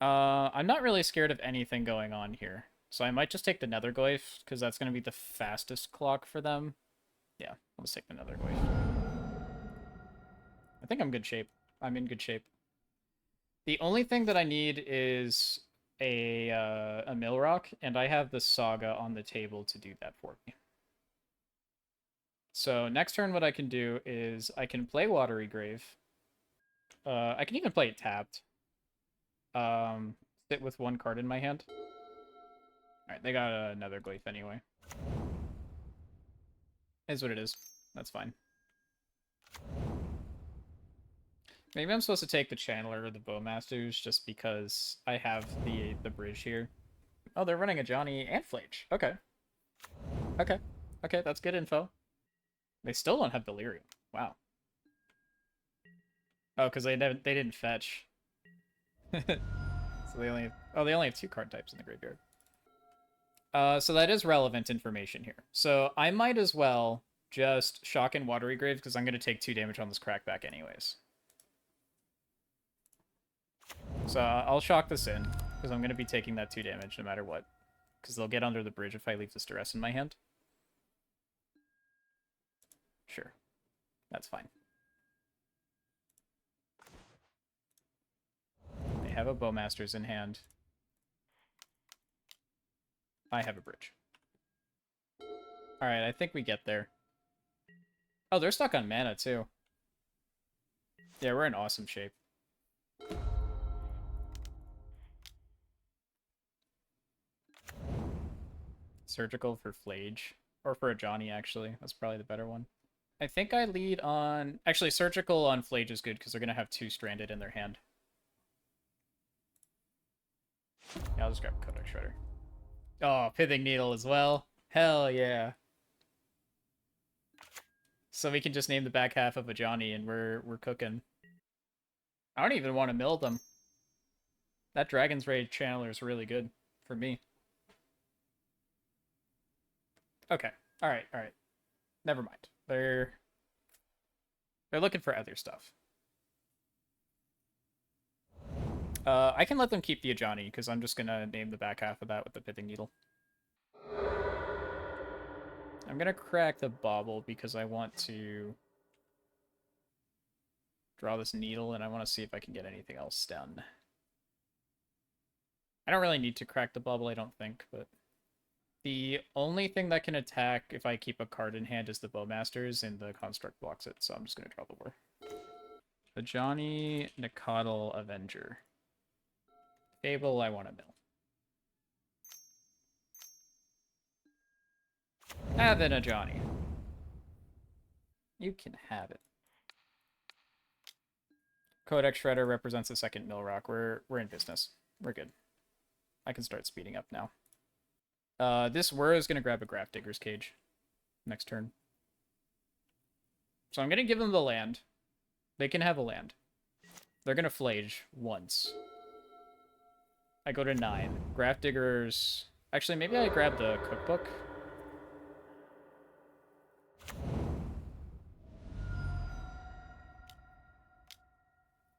I'm not really scared of anything going on here. So I might just take the Netherglyph, because that's going to be the fastest clock for them. Yeah, I'll just take the Netherglyph. I think I'm good shape. I'm in good shape. The only thing that I need is a Mill Rock, and I have the Saga on the table to do that for me. So next turn what I can do is I can play Watery Grave. I can even play it tapped. Sit with 1 card in my hand. Alright, they got another Glyph anyway. Is what it is. That's fine. Maybe I'm supposed to take the Channeler or the Bowmasters just because I have the bridge here. Oh, they're running a Johnny and Flage. Okay. Okay. Okay, that's good info. They still don't have Delirium. Wow. Oh, because they didn't fetch. So they only have 2 card types in the graveyard. So that is relevant information here. So I might as well just Shock and Watery Grave because I'm going to take 2 damage on this Crackback anyways. So I'll Shock this in because I'm going to be taking that 2 damage no matter what. Because they'll get under the bridge if I leave this Duress in my hand. Sure. That's fine. They have a Bowmasters in hand. I have a bridge. Alright, I think we get there. Oh, they're stuck on mana, too. Yeah, we're in awesome shape. Surgical for Flage. Or for a Johnny, actually. That's probably the better one. I think I lead on... Actually, Surgical on Flage is good, because they're going to have 2 Stranded in their hand. Yeah, I'll just grab Codex Shredder. Oh, Pithing Needle as well. Hell yeah. So we can just name the back half of a Johnny, and we're cooking. I don't even want to mill them. That Dragon's Rage Channeler is really good for me. Okay. Alright, alright. Never mind. They're looking for other stuff. I can let them keep the Ajani, because I'm just gonna name the back half of that with the Pithing Needle. I'm gonna crack the Bauble because I want to draw this Needle, and I want to see if I can get anything else done. I don't really need to crack the Bauble, I don't think, but... The only thing that can attack if I keep a card in hand is the Bowmasters, and the Construct blocks it, so I'm just gonna draw the War. Ajani, Nicodle, Avenger. Fable, I want to mill. Have an Ajani. You can have it. Codex Shredder represents a second mill rock. We're in business. We're good. I can start speeding up now. This Whir is going to grab a Grafdigger's Cage next turn. So I'm going to give them the land. They can have a land. They're going to Flage once. I go to 9. Grafdiggers... Actually, maybe I grab the Cookbook.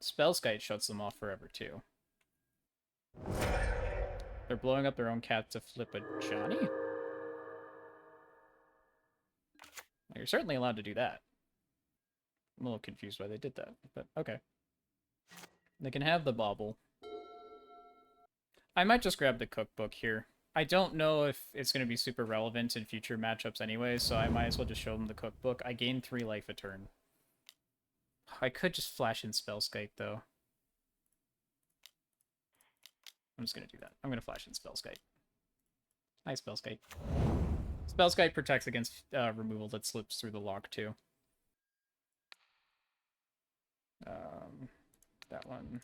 Spellskite shuts them off forever, too. They're blowing up their own cat to flip a Johnny? Well, you're certainly allowed to do that. I'm a little confused why they did that, but okay. They can have the Bauble. I might just grab the Cookbook here. I don't know if it's going to be super relevant in future matchups anyway, so I might as well just show them the Cookbook. I gain 3 life a turn. I could just flash in Spellskite, though. I'm just going to do that. I'm going to flash in Spellskite. Hi, Spellskite. Spellskite protects against removal that slips through the lock, too. That one.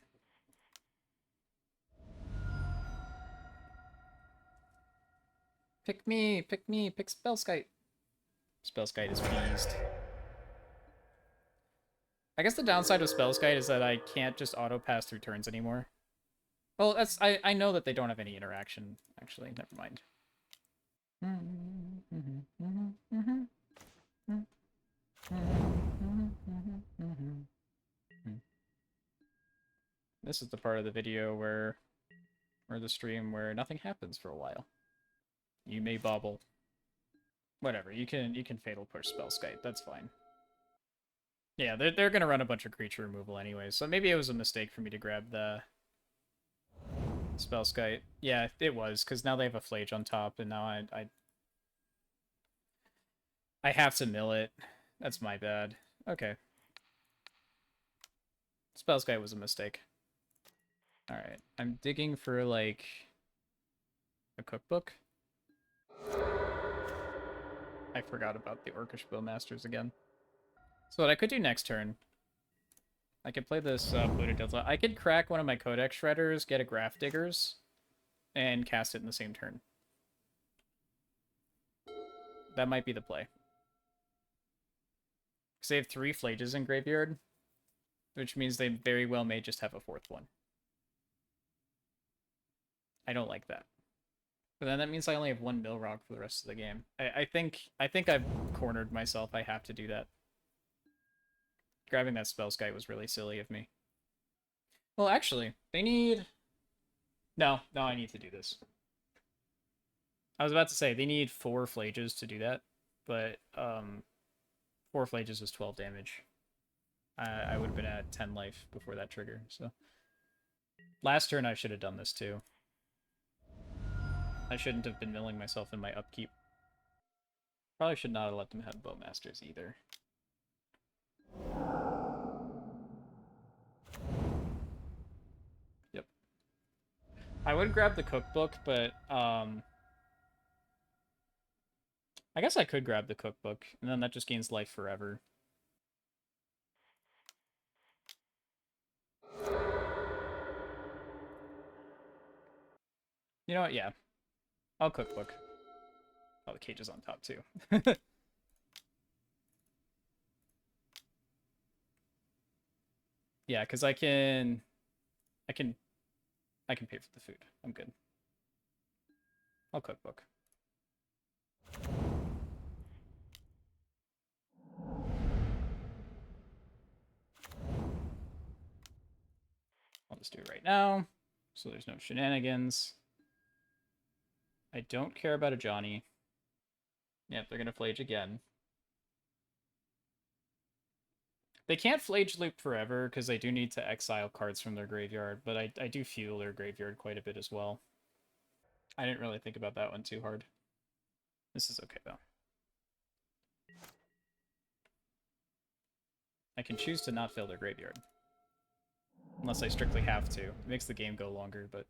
Pick me, pick Spellskite. Spellskite is beast. I guess the downside of Spellskite is that I can't just auto-pass through turns anymore. Well, that's I know that they don't have any interaction, actually. Never mind. This is the part of the video where... or the stream where nothing happens for a while. You may bobble. Whatever, you can Fatal Push Spellskite, that's fine. Yeah, they're gonna run a bunch of creature removal anyway, so maybe it was a mistake for me to grab the Spellskite. Yeah, it was, because now they have a Flage on top, and now I have to mill it. That's my bad. Okay. Spellskite was a mistake. Alright, I'm digging for, like, a Cookbook. I forgot about the Orcish Bowmasters again. So what I could do next turn, I could play this Polluted Delta. I could crack one of my Codex Shredders, get a Grafdiggers, and cast it in the same turn. That might be the play. Because they have 3 Flages in Graveyard, which means they very well may just have a 4th one. I don't like that. But then that means I only have 1 mill rock for the rest of the game. I think I've cornered myself. I have to do that. Grabbing that Spellskite was really silly of me. Well, actually, they need... No, I need to do this. I was about to say, they need 4 Flages to do that, but 4 Flages is 12 damage. I would have been at 10 life before that trigger, so... Last turn I should have done this too. I shouldn't have been milling myself in my upkeep. Probably should not have let them have Bowmasters either. Yep. I would grab the cookbook, but I guess I could grab the cookbook, and then that just gains life forever. You know what? Yeah. I'll cookbook. Oh, the cage is on top too. Yeah, because I can pay for the food. I'm good. I'll cookbook. I'll just do it right now, so there's no shenanigans. I don't care about a Johnny. Yep, they're gonna Flage again. They can't Flage loop forever, because they do need to exile cards from their graveyard, but I do fuel their graveyard quite a bit as well. I didn't really think about that one too hard. This is okay, though. I can choose to not fill their graveyard. Unless I strictly have to. It makes the game go longer, but...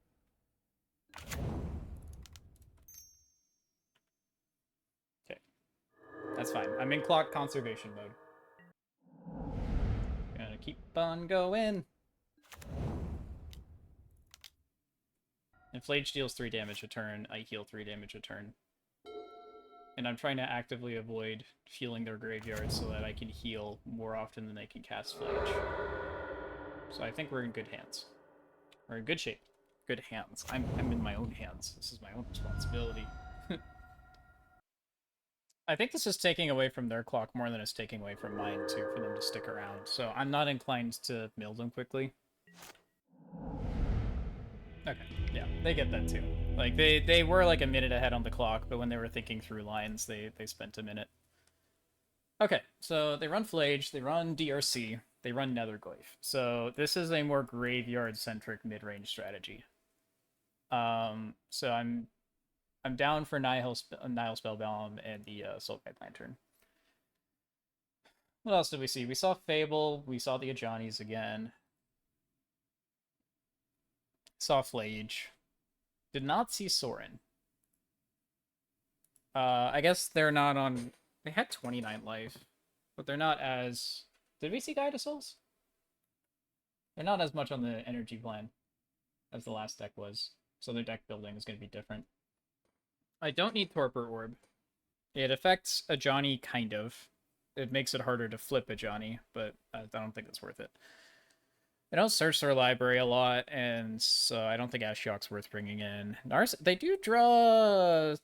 Okay. That's fine. I'm in clock conservation mode. Gonna keep on going. And Flage deals 3 damage a turn. I heal 3 damage a turn. And I'm trying to actively avoid fueling their graveyard so that I can heal more often than they can cast Flage. So I think we're in good hands. We're in good shape. Good hands. I'm in my own hands. This is my own responsibility. I think this is taking away from their clock more than it's taking away from mine, too, for them to stick around. So I'm not inclined to mill them quickly. Okay, yeah, they get that, too. Like, they were like a minute ahead on the clock, but when they were thinking through lines, they spent a minute. Okay, so they run Flage, they run DRC, they run Netherglyph. So this is a more graveyard-centric mid-range strategy. So I'm down for Nihil Spellbound and the Soulguide Lantern. What else did we see? We saw Fable, we saw the Ajanis again. Saw Flage. Did not see Sorin. I guess they're not on... They had 29 life, but they're not as... Did we see Guide of Souls? They're not as much on the energy plan as the last deck was, so their deck building is going to be different. I don't need Torpor Orb. It affects a Johnny, kind of. It makes it harder to flip a Johnny, but I don't think it's worth it. They don't search their library a lot, and so I don't think Ashiok's worth bringing in. They do draw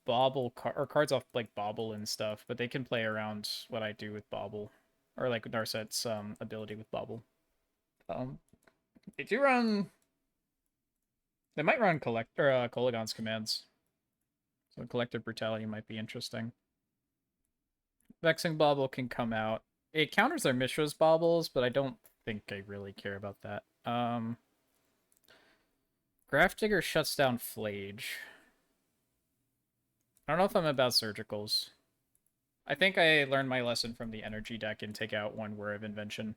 Bauble or cards off like Bauble and stuff, but they can play around what I do with Bauble, or like Narset's ability with Bauble. They do run. They might run Kolaghan's commands, so Collective Brutality might be interesting. Vexing Bauble can come out. It counters their Mishra's Baubles, but I don't think I really care about that. Grafdigger shuts down Flage. I don't know if I'm about surgicals. I think I learned my lesson from the energy deck and take out 1 Whir of Invention.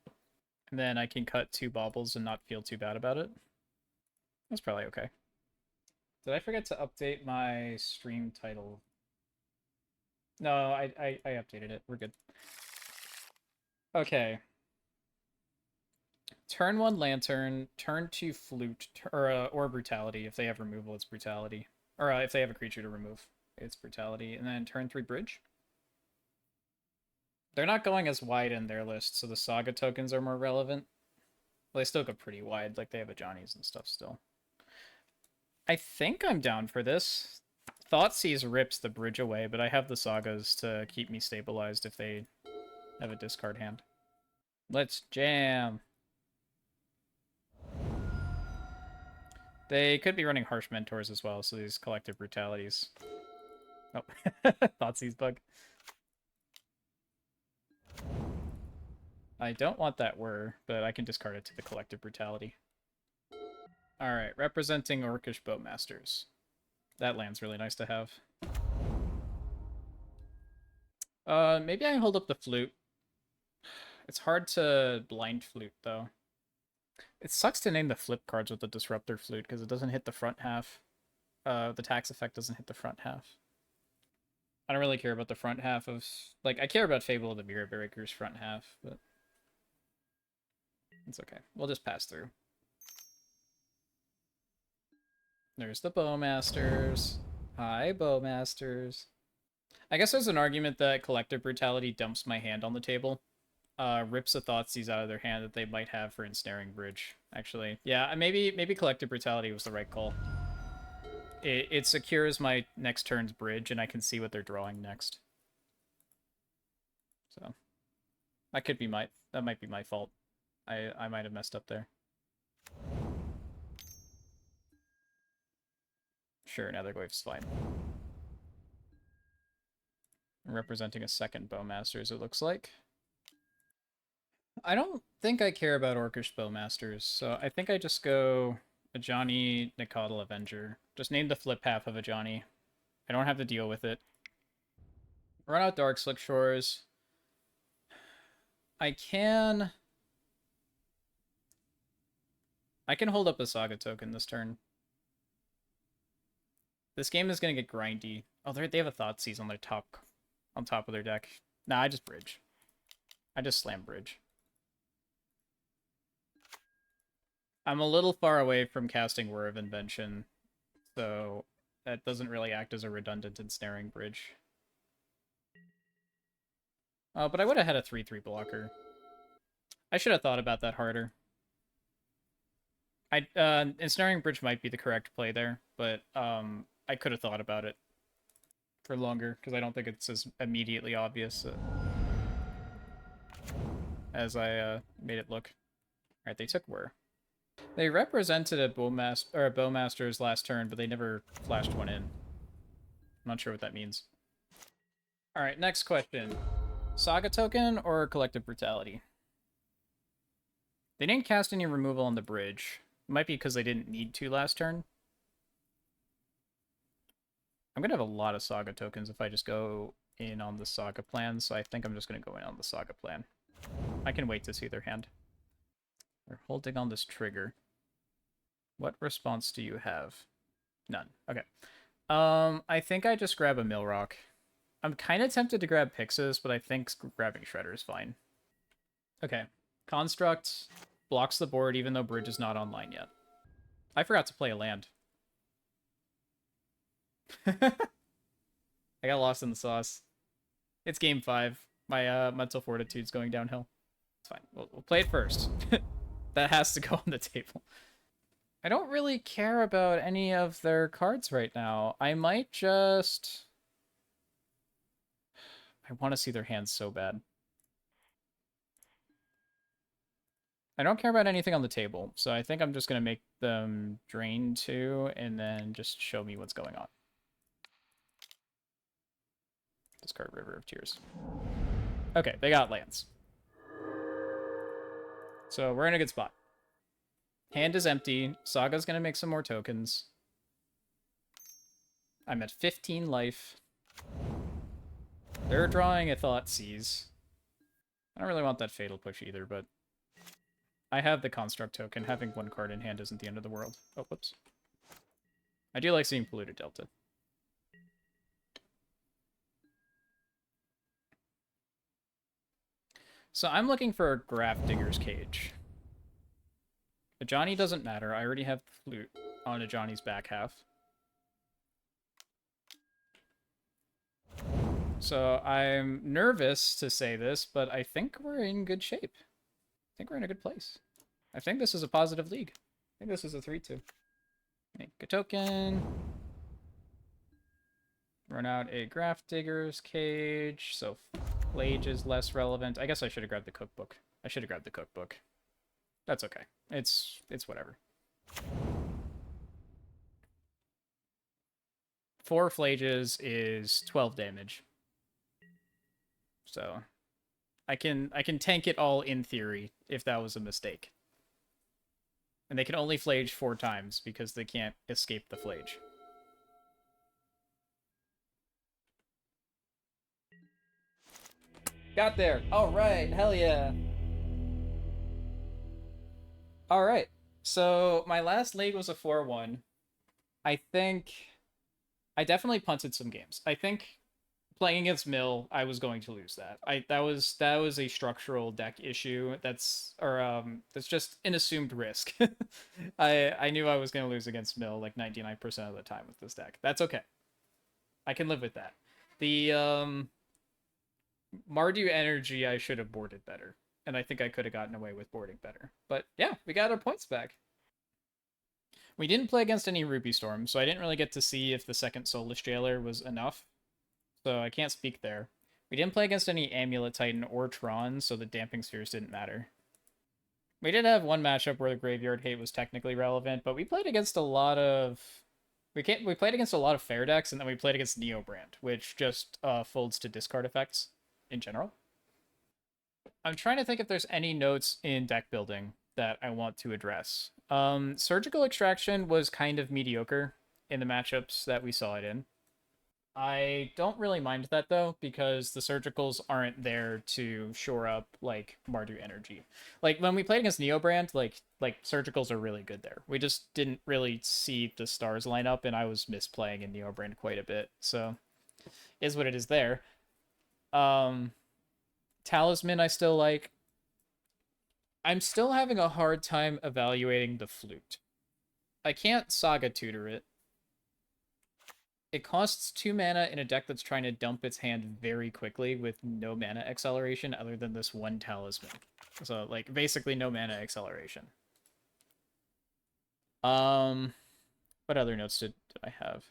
And then I can cut 2 baubles and not feel too bad about it. That's probably okay. Did I forget to update my stream title? No, I updated it. We're good. Okay. Turn 1 Lantern, turn 2 Flute, or Brutality. If they have removal, it's Brutality. Or if they have a creature to remove, it's Brutality. And then turn 3 Bridge. They're not going as wide in their list, so the Saga tokens are more relevant. Well, they still go pretty wide, like they have a Johnny's and stuff still. I think I'm down for this. Thoughtseize rips the bridge away, but I have the Sagas to keep me stabilized if they have a discard hand. Let's jam. They could be running Harsh Mentors as well, so these Collective Brutalities. Oh, Thoughtseize bug. I don't want that Whir, but I can discard it to the Collective Brutality. Alright, representing Orcish Bowmasters. That land's really nice to have. Maybe I hold up the flute. It's hard to blind flute, though. It sucks to name the flip cards with the Disruptor Flute, because it doesn't hit the front half. The tax effect doesn't hit the front half. I don't really care about the front half of... Like, I care about Fable of the Mirror Breaker's front half, but... It's okay. We'll just pass through. There's the Bowmasters. Hi, Bowmasters. I guess there's an argument that Collective Brutality dumps my hand on the table. Rips a Thoughtseize out of their hand that they might have for Ensnaring Bridge, actually. Yeah, maybe Collective Brutality was the right call. It secures my next turn's bridge, and I can see what they're drawing next. So, that might be my fault. I might have messed up there. Sure, Nether Wave's fine. I'm representing a second Bowmasters, it looks like. I don't think I care about Orcish Bowmasters, so I think I just go Ajani, Nicodle, Avenger. Just name the flip half of Ajani. I don't have to deal with it. Run out Darkslick Shores. I can hold up a Saga token this turn. This game is gonna get grindy. Oh, they have a Thoughtseize on top of their deck. Nah, I just bridge. I just slam bridge. I'm a little far away from casting Whir of Invention, so that doesn't really act as a redundant ensnaring bridge. But I would have had a 3/3 blocker. I should have thought about that harder. Ensnaring bridge might be the correct play there, but I could have thought about it for longer, because I don't think it's as immediately obvious as I made it look. Alright, they took Whir. They represented a Bowmaster's last turn, but they never flashed one in. I'm not sure what that means. Alright, next question. Saga token or Collective Brutality? They didn't cast any removal on the bridge. It might be because they didn't need to last turn. I'm going to have a lot of Saga tokens if I just go in on the Saga plan, so I think I'm just going to go in on the Saga plan. I can wait to see their hand. They're holding on this trigger. What response do you have? None. Okay. I think I just grab a Millrock. I'm kind of tempted to grab Pixis, but I think grabbing Shredder is fine. Okay. Construct blocks the board even though Bridge is not online yet. I forgot to play a land. I got lost in the sauce. It's game 5. My mental fortitude's going downhill. It's fine. We'll play it first. That has to go on the table. I don't really care about any of their cards right now. I might just... I want to see their hands so bad. I don't care about anything on the table, so I think I'm just going to make them drain 2 and then just show me what's going on. Discard River of Tears. Okay, they got lands. So we're in a good spot. Hand is empty. Saga's going to make some more tokens. I'm at 15 life. They're drawing a Thoughtseize. I don't really want that Fatal Push either, but I have the Construct token. Having one card in hand isn't the end of the world. Oh, whoops. I do like seeing Polluted Delta. So I'm looking for a Grafdigger's Cage. Ajani doesn't matter. I already have Flute on Ajani's back half. So I'm nervous to say this, but I think we're in good shape. I think we're in a good place. I think this is a positive league. I think this is a 3-2. Make a token. Run out a Grafdigger's Cage, so Flage is less relevant. I guess I should have grabbed the cookbook. I should have grabbed the cookbook. That's okay. It's whatever. 4 Flages is 12 damage. So I can tank it all in theory if that was a mistake. And they can only Flage 4 times because they can't escape the Flage. Got there. All right. Hell yeah. All right. So my last league was a 4-1. I think I definitely punted some games. I think playing against Mill, I was going to lose that. That was a structural deck issue. That's just an assumed risk. I knew I was going to lose against Mill like 99% of the time with this deck. That's okay. I can live with that. The Mardu energy I should have boarded better. And I think I could have gotten away with boarding better. But yeah, we got our points back. We didn't play against any Ruby Storm, so I didn't really get to see if the second Soulless Jailer was enough. So I can't speak there. We didn't play against any Amulet Titan or Tron, so the Damping Spheres didn't matter. We did have one matchup where the Graveyard Hate was technically relevant, but we played against a lot of... We played against a lot of fair decks, and then we played against Neobrand, which just folds to discard effects in general. I'm trying to think if there's any notes in deck building that I want to address. Surgical Extraction was kind of mediocre in the matchups that we saw it in. I don't really mind that though, because the surgicals aren't there to shore up like Mardu energy. Like when we played against Neobrand, like surgicals are really good there. We just didn't really see the stars line up, and I was misplaying in Neobrand quite a bit. So is what it is there. Talisman I still like. I'm still having a hard time evaluating the flute. I can't Saga Tutor it. It costs 2 mana in a deck that's trying to dump its hand very quickly with no mana acceleration other than this one talisman. So, like, basically no mana acceleration. What other notes did I have?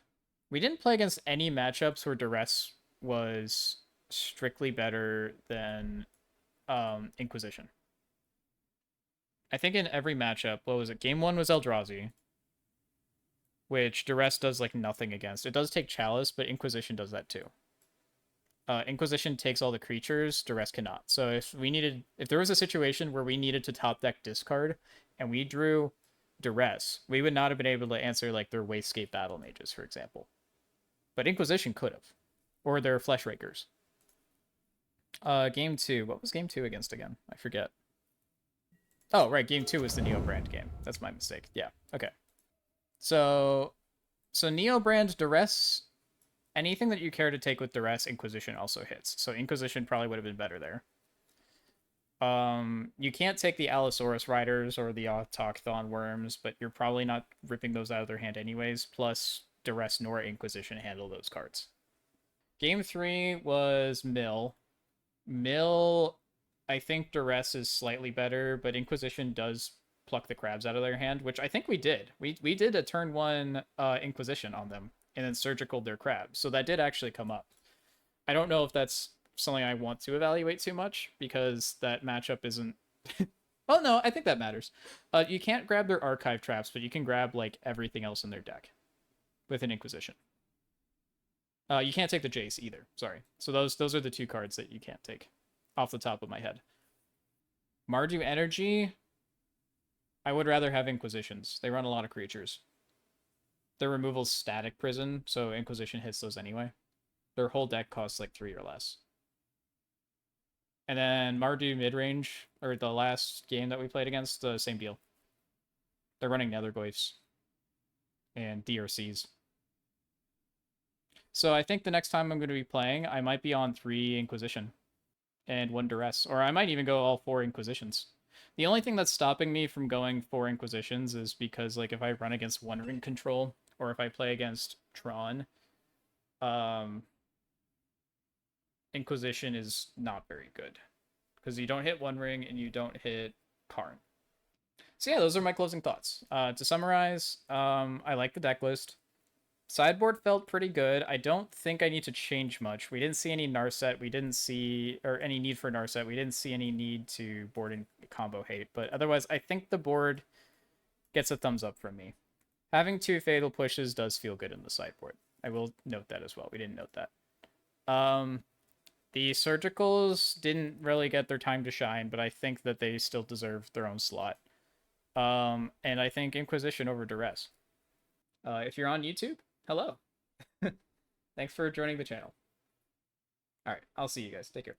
We didn't play against any matchups where Duress was strictly better than Inquisition. I think in every matchup, what was it? Game 1 was Eldrazi, which Duress does like nothing against. It does take Chalice, but Inquisition does that too. Inquisition takes all the creatures, Duress cannot. So if there was a situation where we needed to top deck discard, and we drew Duress, we would not have been able to answer like their Wastegate Battle Mages, for example. But Inquisition could have, or their Flesh Rakers. Game 2. What was game 2 against again? I forget. Oh, right. Game 2 was the Neobrand game. That's my mistake. Yeah. Okay. So Neobrand, Duress, anything that you care to take with Duress, Inquisition also hits. So Inquisition probably would have been better there. You can't take the Allosaurus Riders or the Autochthon Worms, but you're probably not ripping those out of their hand anyways. Plus, Duress nor Inquisition handle those cards. Game 3 was Mill. Mill, I think Duress is slightly better, but Inquisition does pluck the crabs out of their hand, which I think we did. We did a turn 1 Inquisition on them, and then surgicaled their crabs. So that did actually come up. I don't know if that's something I want to evaluate too much, because that matchup isn't... Well, no, I think that matters. You can't grab their archive traps, but you can grab like everything else in their deck with an Inquisition. You can't take the Jace either. Sorry. So those are the 2 cards that you can't take off the top of my head. Mardu Energy, I would rather have Inquisitions. They run a lot of creatures. Their removal's Static Prison, so Inquisition hits those anyway. Their whole deck costs like 3 or less. And then Mardu Midrange, or the last game that we played against, the same deal. They're running Netherglyphs and DRCs. So I think the next time I'm going to be playing, I might be on 3 Inquisition and 1 Duress, or I might even go all 4 Inquisitions. The only thing that's stopping me from going 4 Inquisitions is because, like, if I run against One Ring Control, or if I play against Tron, Inquisition is not very good. Because you don't hit One Ring, and you don't hit Karn. So yeah, those are my closing thoughts. To summarize, I like the deck list. Sideboard felt pretty good. I don't think I need to change much. We didn't see any Narset. We didn't see, or any need for Narset. We didn't see any need to board in combo hate. But otherwise, I think the board gets a thumbs up from me. Having 2 Fatal Pushes does feel good in the sideboard. I will note that as well. We didn't note that. The Surgicals didn't really get their time to shine, but I think that they still deserve their own slot. And I think Inquisition over Duress. If you're on YouTube, hello. Thanks for joining the channel. All right, I'll see you guys. Take care.